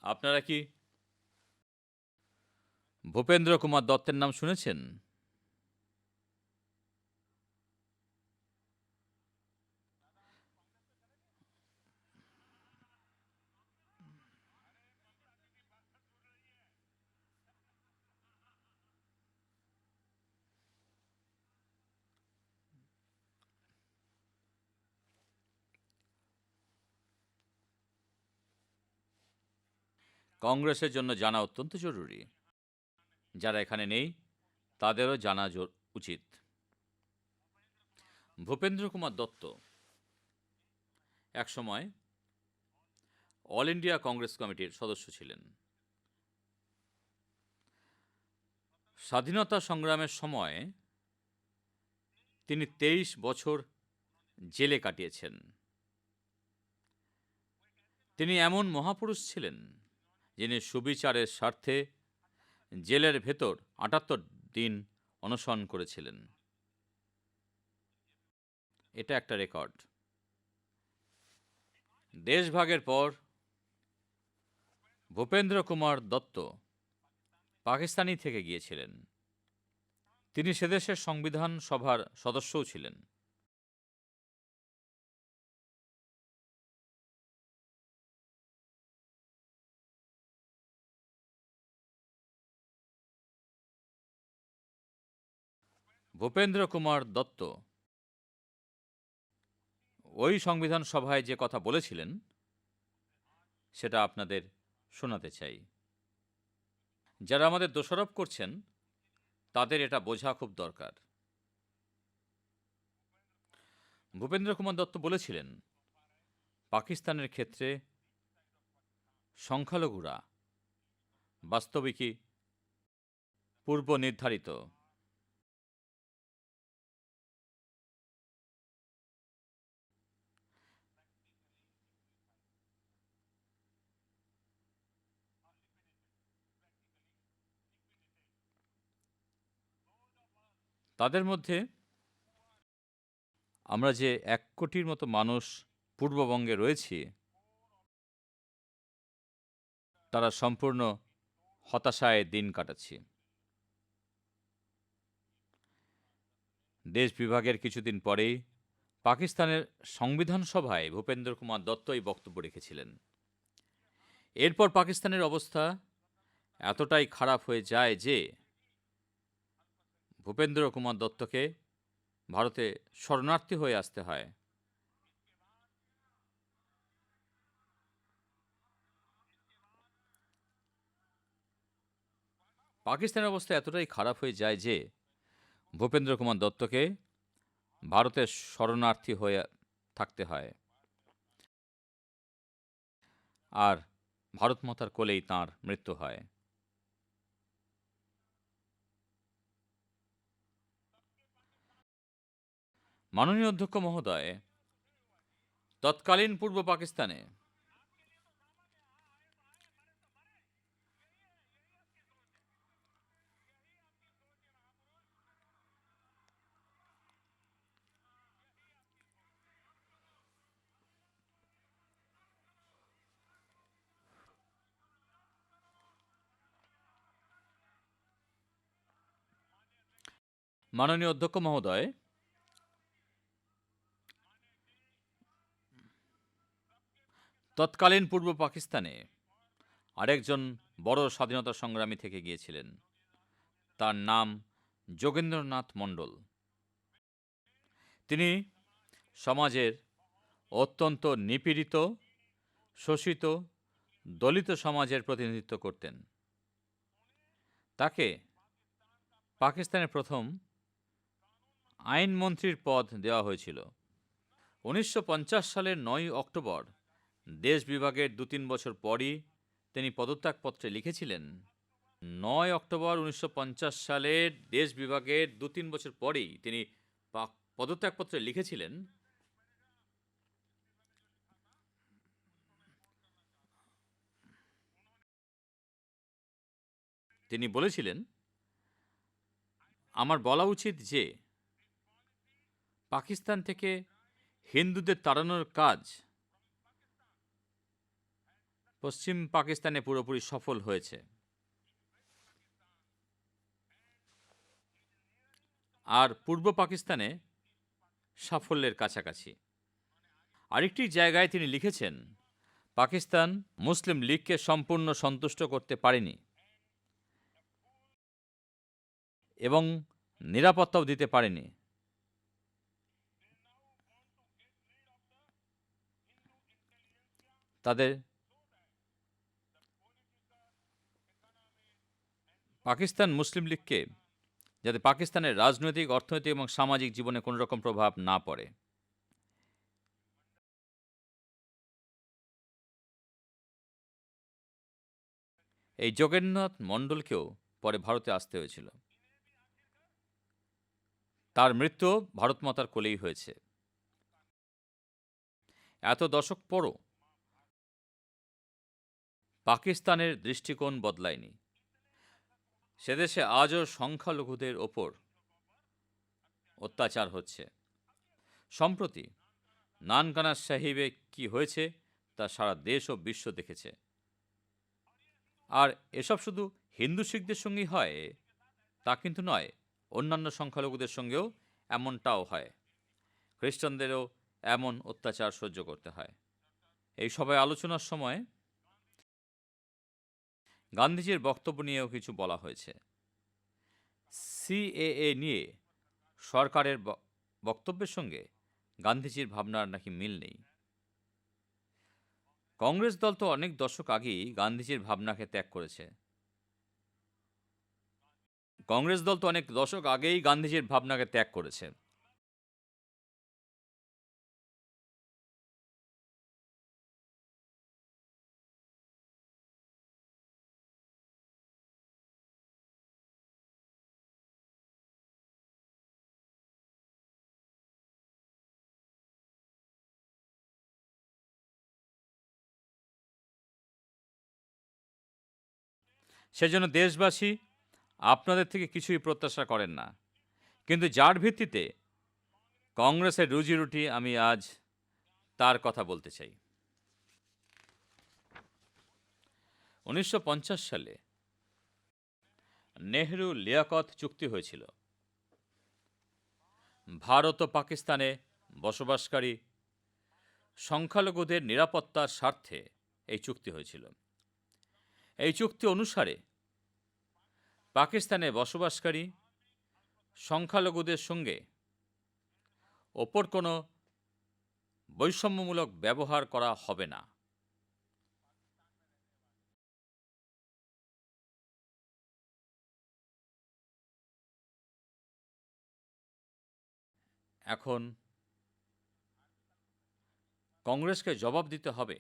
আপনারা কি ভূপেন্দ্র কুমার দত্তের নাম শুনেছেন? কংগ্রেসের জন্য জানা অত্যন্ত জরুরি। যারা এখানে নেই তাদেরও জানা উচিত। ভূপেন্দ্র কুমার দত্ত একসময় অল ইন্ডিয়া কংগ্রেস কমিটির সদস্য ছিলেন। স্বাধীনতা সংগ্রামের সময় তিনি 23 বছর জেলে কাটিয়েছেন। তিনি এমন মহাপুরুষ ছিলেন যিনি সুবিচারের স্বার্থে জেলের ভেতর ৭৮ দিন অনশন করেছিলেন। এটা একটা রেকর্ড। দেশভাগের পর ভূপেন্দ্র কুমার দত্ত পাকিস্তানি থেকে গিয়েছিলেন। তিনি সেদেশের সংবিধান সভার সদস্যও ছিলেন। ভূপেন্দ্র কুমার দত্ত ওই সংবিধান সভায় যে কথা বলেছিলেন সেটা আপনাদের শোনাতে চাই। যারা আমাদের দোষারোপ করছেন তাদের এটা বোঝা খুব দরকার। ভূপেন্দ্র কুমার দত্ত বলেছিলেন, পাকিস্তানের ক্ষেত্রে সংখ্যালঘুরা বাস্তবিকই পূর্ব নির্ধারিত। তাদের মধ্যে আমরা যে ১ কোটির মতো মানুষ পূর্ববঙ্গে রয়েছি, তারা সম্পূর্ণ হতাশায় দিন কাটাচ্ছি। দেশ বিভাগের কিছুদিন পরেই পাকিস্তানের সংবিধান সভায় ভূপেন্দ্র কুমার দত্ত এই বক্তব্য রেখেছিলেন। এরপর পাকিস্তানের অবস্থা এতটাই খারাপ হয়ে যায় যে ভূপেন্দ্র কুমার দত্তকে ভারতে শরণার্থী হয়ে আসতে হয়। পাকিস্তানের অবস্থা এতটাই খারাপ হয়ে যায় যে ভূপেন্দ্র কুমার দত্তকে ভারতের শরণার্থী হয়ে থাকতে হয়, আর ভারত মাতার কোলেই তাঁর মৃত্যু হয়। মাননীয় অধ্যক্ষ মহোদয়, তৎকালীন পূর্ব পাকিস্তানে মাননীয় অধ্যক্ষ মহোদয়, তৎকালীন পূর্ব পাকিস্তানে আরেকজন বড় স্বাধীনতা সংগ্রামী থেকে গিয়েছিলেন। তার নাম যোগেন্দ্রনাথ মণ্ডল। তিনি সমাজের অত্যন্ত নিপীড়িত, শোষিত, দলিত সমাজের প্রতিনিধিত্ব করতেন। তাকে পাকিস্তানের প্রথম আইনমন্ত্রীর পদ দেওয়া হয়েছিল। 1950 সালের 9 অক্টোবর দেশ বিভাগের 2-3 বছর পরই তিনি পদত্যাগপত্রে লিখেছিলেন, 9 অক্টোবর 1950 সালের দেশ বিভাগের 2-3 বছর পরেই তিনি পদত্যাগপত্রে লিখেছিলেন, তিনি বলেছিলেন, আমার বলা উচিত যে পাকিস্তান থেকে হিন্দুদের তাড়ানোর কাজ পশ্চিম পাকিস্তানে পুরোপুরি সফল হয়েছে, আর পূর্ব পাকিস্তানে সাফল্যের কাছাকাছি। আরেকটি জায়গায় তিনি লিখেছেন, পাকিস্তান মুসলিম লীগকে সম্পূর্ণ সন্তুষ্ট করতে পারেনি এবং নিরাপত্তাও দিতে পারেনি। তাদের পাকিস্তান মুসলিম লীগকে যাতে পাকিস্তানের রাজনৈতিক, অর্থনৈতিক এবং সামাজিক জীবনে কোনো রকম প্রভাব না পড়ে। এই যোগেন্দ্রনাথ মণ্ডলকেও পরে ভারতে আসতে হয়েছিল। তার মৃত্যু ভারত মাতার কোলেই হয়েছে। এত দশক পরও পাকিস্তানের দৃষ্টিকোণ বদলায়নি। সেদেশে আজও সংখ্যালঘুদের ওপর অত্যাচার হচ্ছে। সম্প্রতি নানকানা সাহিবে কি হয়েছে তা সারা দেশ ও বিশ্ব দেখেছে। আর এসব শুধু হিন্দু শিখদের সঙ্গেই হয় তা কিন্তু নয়, অন্যান্য সংখ্যালঘুদের সঙ্গেও এমনটাও হয়। খ্রিস্টানদেরও এমন অত্যাচার সহ্য করতে হয়। এই সভায় আলোচনার সময় গান্ধীজির বক্তব্য নিয়েও কিছু বলা হয়েছে। সিএএ নিয়ে সরকারের বক্তব্যের সঙ্গে গান্ধীজির ভাবনার নাকি মিল নেই। কংগ্রেস দল তো অনেক দশক আগেই গান্ধীজির ভাবনাকে ত্যাগ করেছে। কংগ্রেস দল তো অনেক দশক আগেই গান্ধীজির ভাবনাকে ত্যাগ করেছে। সেজন্য দেশবাসী আপনাদের থেকে কিছুই প্রত্যাশা করেন না। কিন্তু যার ভিত্তিতে কংগ্রেসের রুজি রুটি আমি আজ তার কথা বলতে চাই। 1950 সালে নেহরু লিয়াকত চুক্তি হয়েছিল। ভারত ও পাকিস্তানে বসবাসকারী সংখ্যালঘুদের নিরাপত্তার স্বার্থে এই চুক্তি হয়েছিল। এই চুক্তি অনুসারে পাকিস্তানে বসবাসকারী সংখ্যালঘুদের সঙ্গে ওপর কোনো বৈষম্যমূলক ব্যবহার করা হবে না। এখন কংগ্রেসকে জবাব দিতে হবে।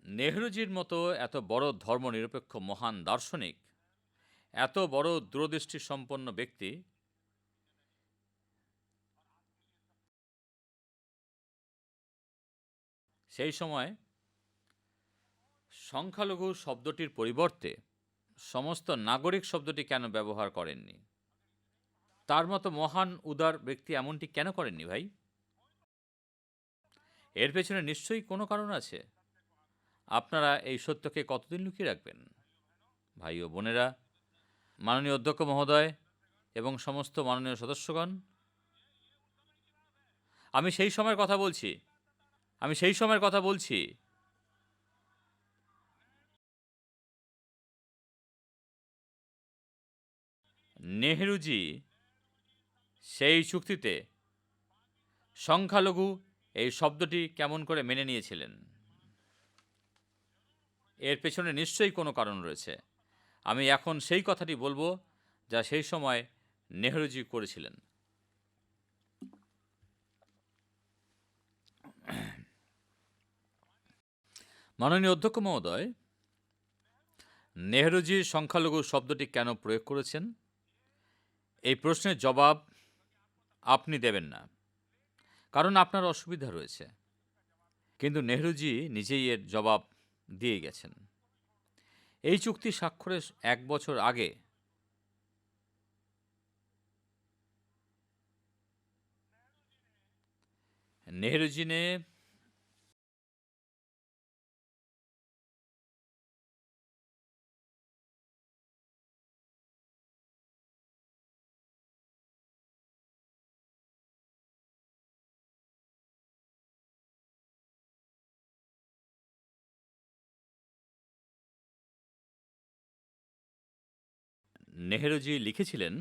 নেহরুজির মতো এত বড় ধর্মনিরপেক্ষ মহান দার্শনিক, এত বড় দূরদৃষ্টি সম্পন্ন ব্যক্তি সেই সময় সংখ্যালঘু শব্দটির পরিবর্তে সমস্ত নাগরিক শব্দটি কেন ব্যবহার করেননি? তার মতো মহান উদার ব্যক্তি এমনটি কেন করেননি ভাই? এর পেছনে নিশ্চয়ই কোনো কারণ আছে। আপনারা এই সত্যকে কতদিন লুকিয়ে রাখবেন? ভাই ও বোনেরা, মাননীয় অধ্যক্ষ মহোদয় এবং সমস্ত মাননীয় সদস্যগণ, আমি সেই সময়ের কথা বলছি। নেহরুজি সেই চুক্তিতে সংখ্যালঘু এই শব্দটি কেমন করে মেনে নিয়েছিলেন? এর পেছনে নিশ্চয়ই কোনো কারণ রয়েছে। আমি এখন সেই কথাটি বলবো যা সেই সময় নেহরুজি করেছিলেন। মাননীয় অধ্যক্ষ মহোদয়, নেহরুজি সংখ্যালঘু শব্দটি কেন প্রয়োগ করেছেন? এই প্রশ্নের জবাব আপনি দেবেন না, কারণ আপনার অসুবিধা রয়েছে। কিন্তু নেহরুজি নিজেই এর জবাব দিয়ে গেছেন। এই চুক্তি স্বাক্ষরের 1 বছর আগে নেহরুজি লিখেছিলেন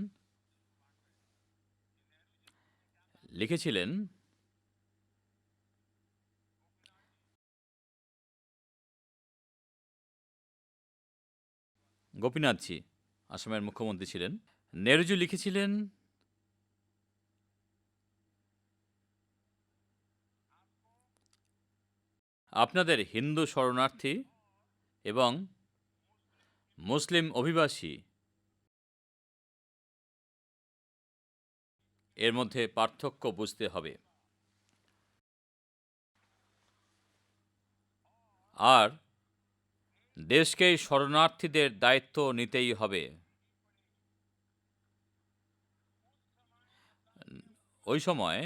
গোপীনাথজি আসামের মুখ্যমন্ত্রী ছিলেন। নেহরুজি লিখেছিলেন, আপনাদের হিন্দু শরণার্থী এবং মুসলিম অভিবাসী এর মধ্যে পার্থক্য বুঝতে হবে, আর দেশকেই শরণার্থীদের দায়িত্ব নিতেই হবে। ওই সময়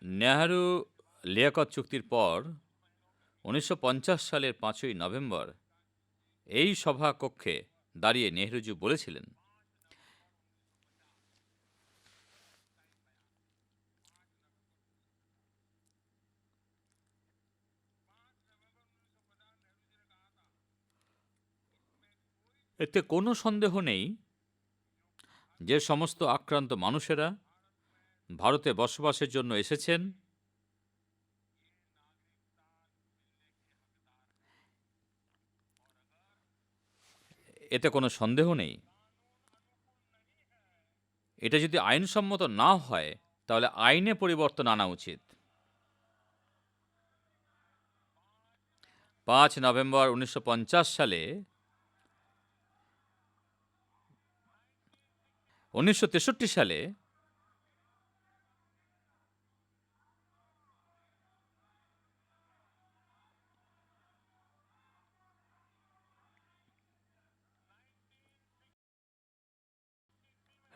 নেহরু লিয়াকত চুক্তির পর 1950 সালের 5ই নভেম্বর এই সভা কক্ষে দাঁড়িয়ে নেহরুজি বলেছিলেন, এতে কোনো সন্দেহ নেই যে সমস্ত আক্রান্ত মানুষেরা ভারতে বসবাসের জন্য এসেছেন, এতে কোনো সন্দেহ নেই। এটা যদি আইনসম্মত না হয় তাহলে আইনে পরিবর্তন আনা উচিত। 5 নভেম্বর 1950 সালে 1963 সালে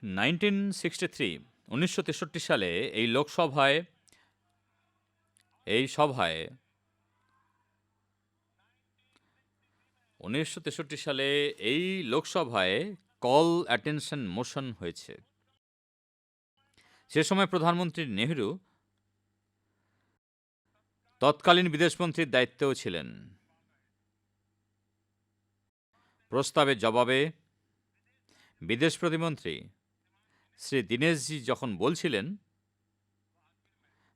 নাইনটিন 1963 সালে এই সভায় 1963 সালে এই লোকসভায় কল অ্যাটেনশন মোশন হয়েছে। সে সময় প্রধানমন্ত্রী নেহরু তৎকালীন বিদেশমন্ত্রীর দায়িত্বেও ছিলেন। প্রস্তাবের জবাবে বিদেশ প্রতিমন্ত্রী শ্রী দীনেশজি যখন বলছিলেন,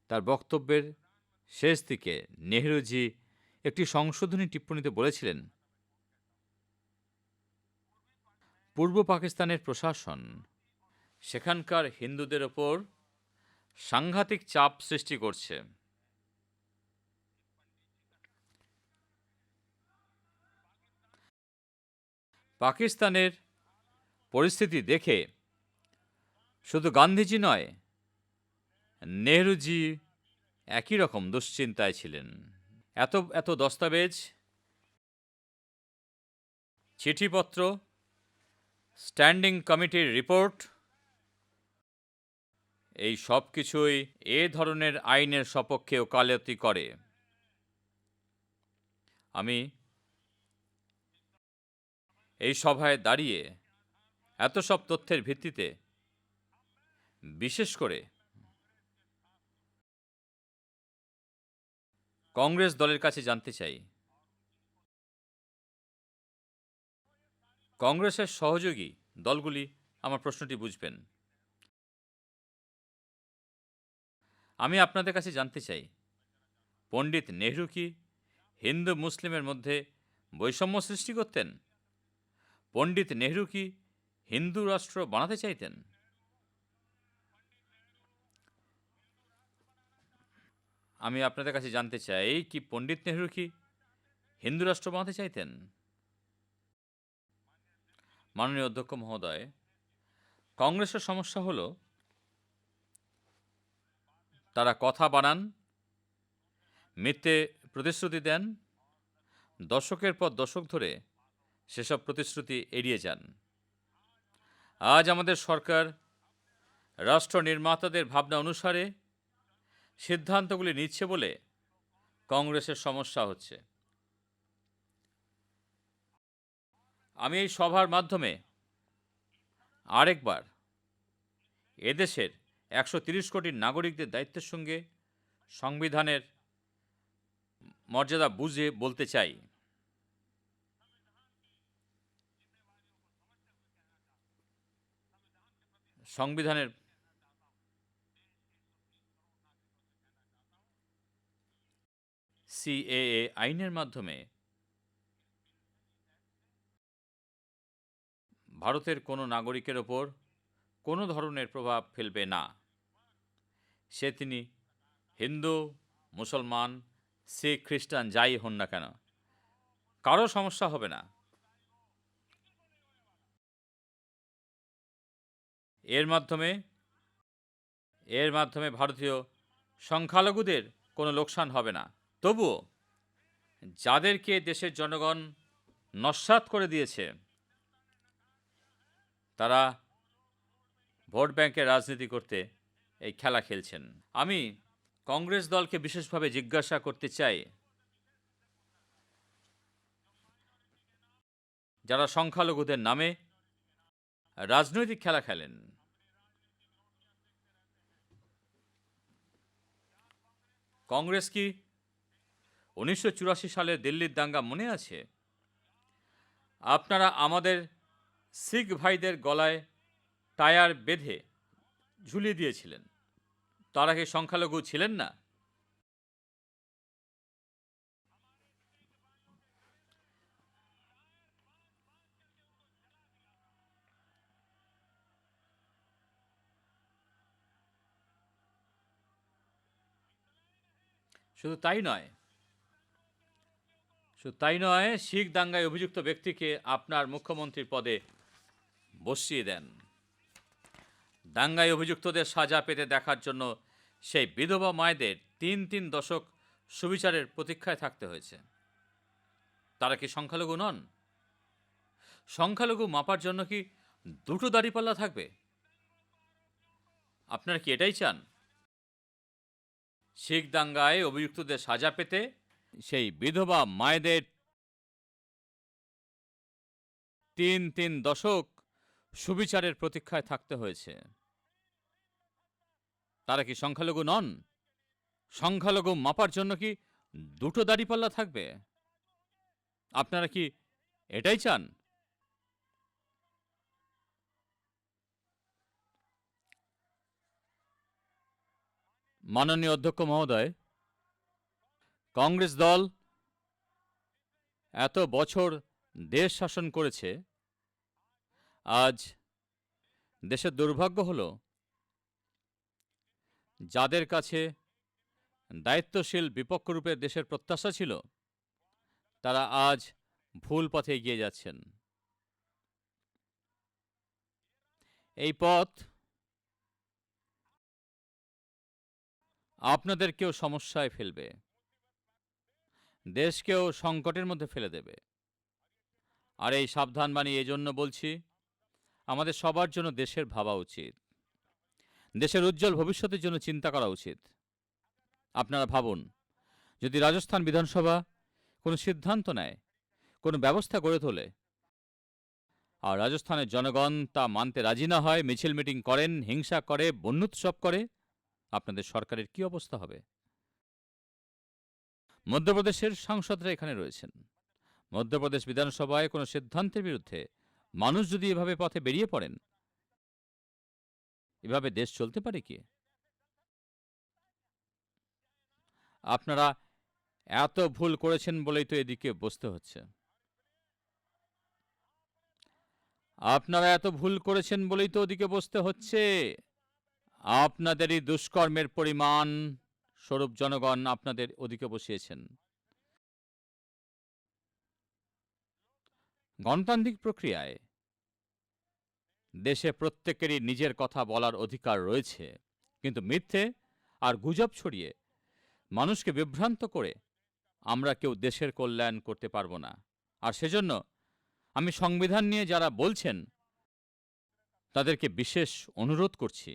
তার বক্তব্যের শেষ দিকে নেহরুজি একটি সংশোধনী টিপ্পণীতে বলেছিলেন, পূর্ব পাকিস্তানের প্রশাসন সেখানকার হিন্দুদের ওপর সাংঘাতিক চাপ সৃষ্টি করছে। পাকিস্তানের পরিস্থিতি দেখে শুধু গান্ধীজি নয়, নেহরুজি একই রকম দুশ্চিন্তায় ছিলেন। এত এত দস্তাবেজ, চিঠিপত্র, স্ট্যান্ডিং কমিটির রিপোর্ট, এই সব কিছুই এ ধরনের আইনের সপক্ষে ওকালতি করে। আমি এই সভায় দাঁড়িয়ে এত সব তথ্যের ভিত্তিতে বিশেষ করে কংগ্রেস দলের কাছে জানতে চাই, কংগ্রেসের সহযোগী দলগুলি আমার প্রশ্নটি বুঝবেন। আমি আপনাদের কাছে জানতে চাই, পণ্ডিত নেহরু কি হিন্দু মুসলিমের মধ্যে বৈষম্য সৃষ্টি করতেন? পণ্ডিত নেহরু কি হিন্দু রাষ্ট্র বানাতে চাইতেন? আমি আপনাদের কাছে জানতে চাই, কি পণ্ডিত নেহরু কি হিন্দু রাষ্ট্র বানাতে চাইতেন? মাননীয় অধ্যক্ষ মহোদয়, কংগ্রেসের সমস্যা হলো তারা কথা বানান, মিথ্যে প্রতিশ্রুতি দেন, দশকের পর দশক ধরে সেসব প্রতিশ্রুতি এড়িয়ে যান। আজ আমাদের সরকার রাষ্ট্র নির্মাতাদের ভাবনা অনুসারে সিদ্ধান্তগুলি নিচ্ছে বলে কংগ্রেসের সমস্যা হচ্ছে। আমি এই সভার মাধ্যমে আরেকবার এদেশের 130 কোটি নাগরিকদের দায়িত্বের সঙ্গে সংবিধানের মর্যাদা বুঝে বলতে চাই, সংবিধানের সিএএ আইনের মাধ্যমে ভারতের কোনো নাগরিকের ওপর কোনো ধরনের প্রভাব ফেলবে না। সে তিনি হিন্দু, মুসলমান, শিখ, খ্রিস্টান যাই হন না কেন, কারো সমস্যা হবে না। এর মাধ্যমে ভারতীয় সংখ্যালঘুদের কোনো লোকসান হবে না। তবুও যাদেরকে দেশের জনগণ নস্যাৎ করে দিয়েছে, তারা ভোট ব্যাংকের রাজনীতি করতে এই খেলা খেলছেন। আমি কংগ্রেস দলকে বিশেষভাবে জিজ্ঞাসা করতে চাই, যারা সংখ্যালঘুদের নামে রাজনৈতিক খেলা খেলেন, কংগ্রেস কি 1984 সালে দিল্লির দাঙ্গা মনে আছে? আপনারা আমাদের শিখ ভাইদের গলায় টায়ার বেঁধে ঝুলিয়ে দিয়েছিলেন। তারা কি সংখ্যালঘু ছিলেন না? শুধু তাই নয়, শিখ দাঙ্গায় অভিযুক্ত ব্যক্তিকে আপনার মুখ্যমন্ত্রীর পদে বসিয়ে দেন। দাঙ্গায় অভিযুক্তদের সাজা পেতে দেখার জন্য সেই বিধবা মায়েদের 3 দশক সুবিচারের প্রতীক্ষায় থাকতে হয়েছে। তারা কি সংখ্যালঘু নন? সংখ্যালঘু মাপার জন্য কি দুটো দাঁড়িপাল্লা থাকবে? আপনারা কি এটাই চান? শিখ দাঙ্গায় অভিযুক্তদের সাজা পেতে সেই বিধবা মায়েদের 3 দশক সুবিচারের প্রতীক্ষায় থাকতে হয়েছে। তারা কি সংখ্যালঘু নন? সংখ্যালঘু মাপার জন্য কি দুটো দাঁড়িপাল্লা থাকবে? আপনারা কি এটাই চান? মাননীয় অধ্যক্ষ মহোদয়, কংগ্রেস দল এত বছর দেশ শাসন করেছে, আজ দেশের দুর্ভাগ্য হলো যাদের কাছে দায়িত্বশীল বিপক্ষরূপে দেশের প্রত্যাশা ছিল, তারা আজ ভুল পথে এগিয়ে যাচ্ছেন। এই পথ আপনাদেরকেও সমস্যায় ফেলবে, দেশকেও সংকটের মধ্যে ফেলে দেবে। আর এই সাবধানবাণী এজন্য বলছি, আমাদের সবার জন্য দেশের ভাবা উচিত, দেশের উজ্জ্বল ভবিষ্যতের জন্য চিন্তা করা উচিত। আপনারা ভাবুন, যদি রাজস্থান বিধানসভা কোনো সিদ্ধান্ত নেয়, কোনো ব্যবস্থা গড়ে তোলে, আর রাজস্থানের জনগণ তা মানতে রাজি না হয়, মিছিল মিটিং করেন, হিংসা করে, বন্যুৎসব করে, আপনাদের সরকারের কি অবস্থা হবে? মধ্যপ্রদেশের সাংসদরা এখানে রয়েছেন। মধ্যপ্রদেশ বিধানসভায় কোনো সিদ্ধান্তের বিরুদ্ধে মানুষ যদি এভাবে পথে বেরিয়ে পড়েন, এভাবে দেশ চলতে পারে কি? আপনারা এত ভুল করেছেন বলেই তো এদিকে বসতে হচ্ছে। আপনারা এত ভুল করেছেন বলেই তো ওদিকে বসতে হচ্ছে। আপনাদেরই দুষ্কর্মের পরিমাণ স্বরূপ জনগণ আপনাদের ওদিকে বসিয়েছেন। গণতান্ত্রিক প্রক্রিয়ায় দেশে প্রত্যেকেরই নিজের কথা বলার অধিকার রয়েছে, কিন্তু মিথ্যে আর গুজব ছড়িয়ে মানুষকে বিভ্রান্ত করে আমরা কেউ দেশের কল্যাণ করতে পারবো না। আর সেজন্য আমি সংবিধান নিয়ে যারা বলছেন তাদেরকে বিশেষ অনুরোধ করছি,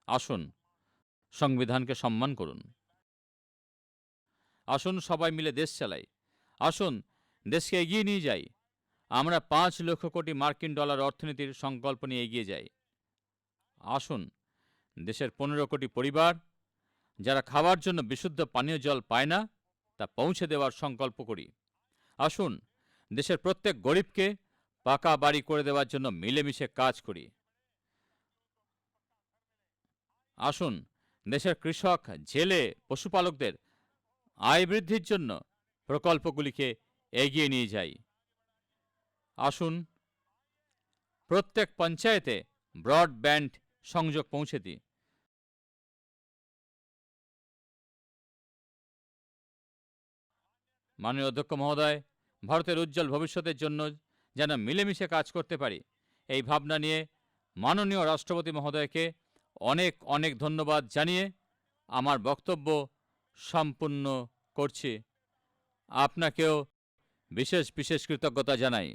আসুন সংবিধানকে সম্মান করুন, আসুন সবাই মিলে দেশ চালাই, আসুন দেশকে এগিয়ে নিয়ে যাই। আমরা 5 লক্ষ কোটি মার্কিন ডলার অর্থনীতির সংকল্প নিয়ে এগিয়ে যাই। আসুন দেশের 15 কোটি পরিবার যারা খাওয়ার জন্য বিশুদ্ধ পানীয় জল পায় না, তা পৌঁছে দেওয়ার সংকল্প করি। আসুন দেশের প্রত্যেক গরিবকে পাকা বাড়ি করে দেওয়ার জন্য মিলেমিশে কাজ করি। আসুন দেশের কৃষক, জেলে, পশুপালকদের আয় বৃদ্ধির জন্য প্রকল্পগুলিকে এগিয়ে নিয়ে যাই। আসুন প্রত্যেক পঞ্চায়েতে ব্রডব্যান্ড সংযোগ পৌঁছে দিই। মাননীয় অধ্যক্ষ মহোদয়, ভারতের উজ্জ্বল ভবিষ্যতের জন্য যেন মিলেমিশে কাজ করতে পারি, এই ভাবনা নিয়ে মাননীয় রাষ্ট্রপতি মহোদয়কে অনেক অনেক ধন্যবাদ জানিয়ে আমার বক্তব্য সম্পূর্ণ করছি। আপনাকেও বিশেষ বিশেষ কৃতজ্ঞতা জানাই।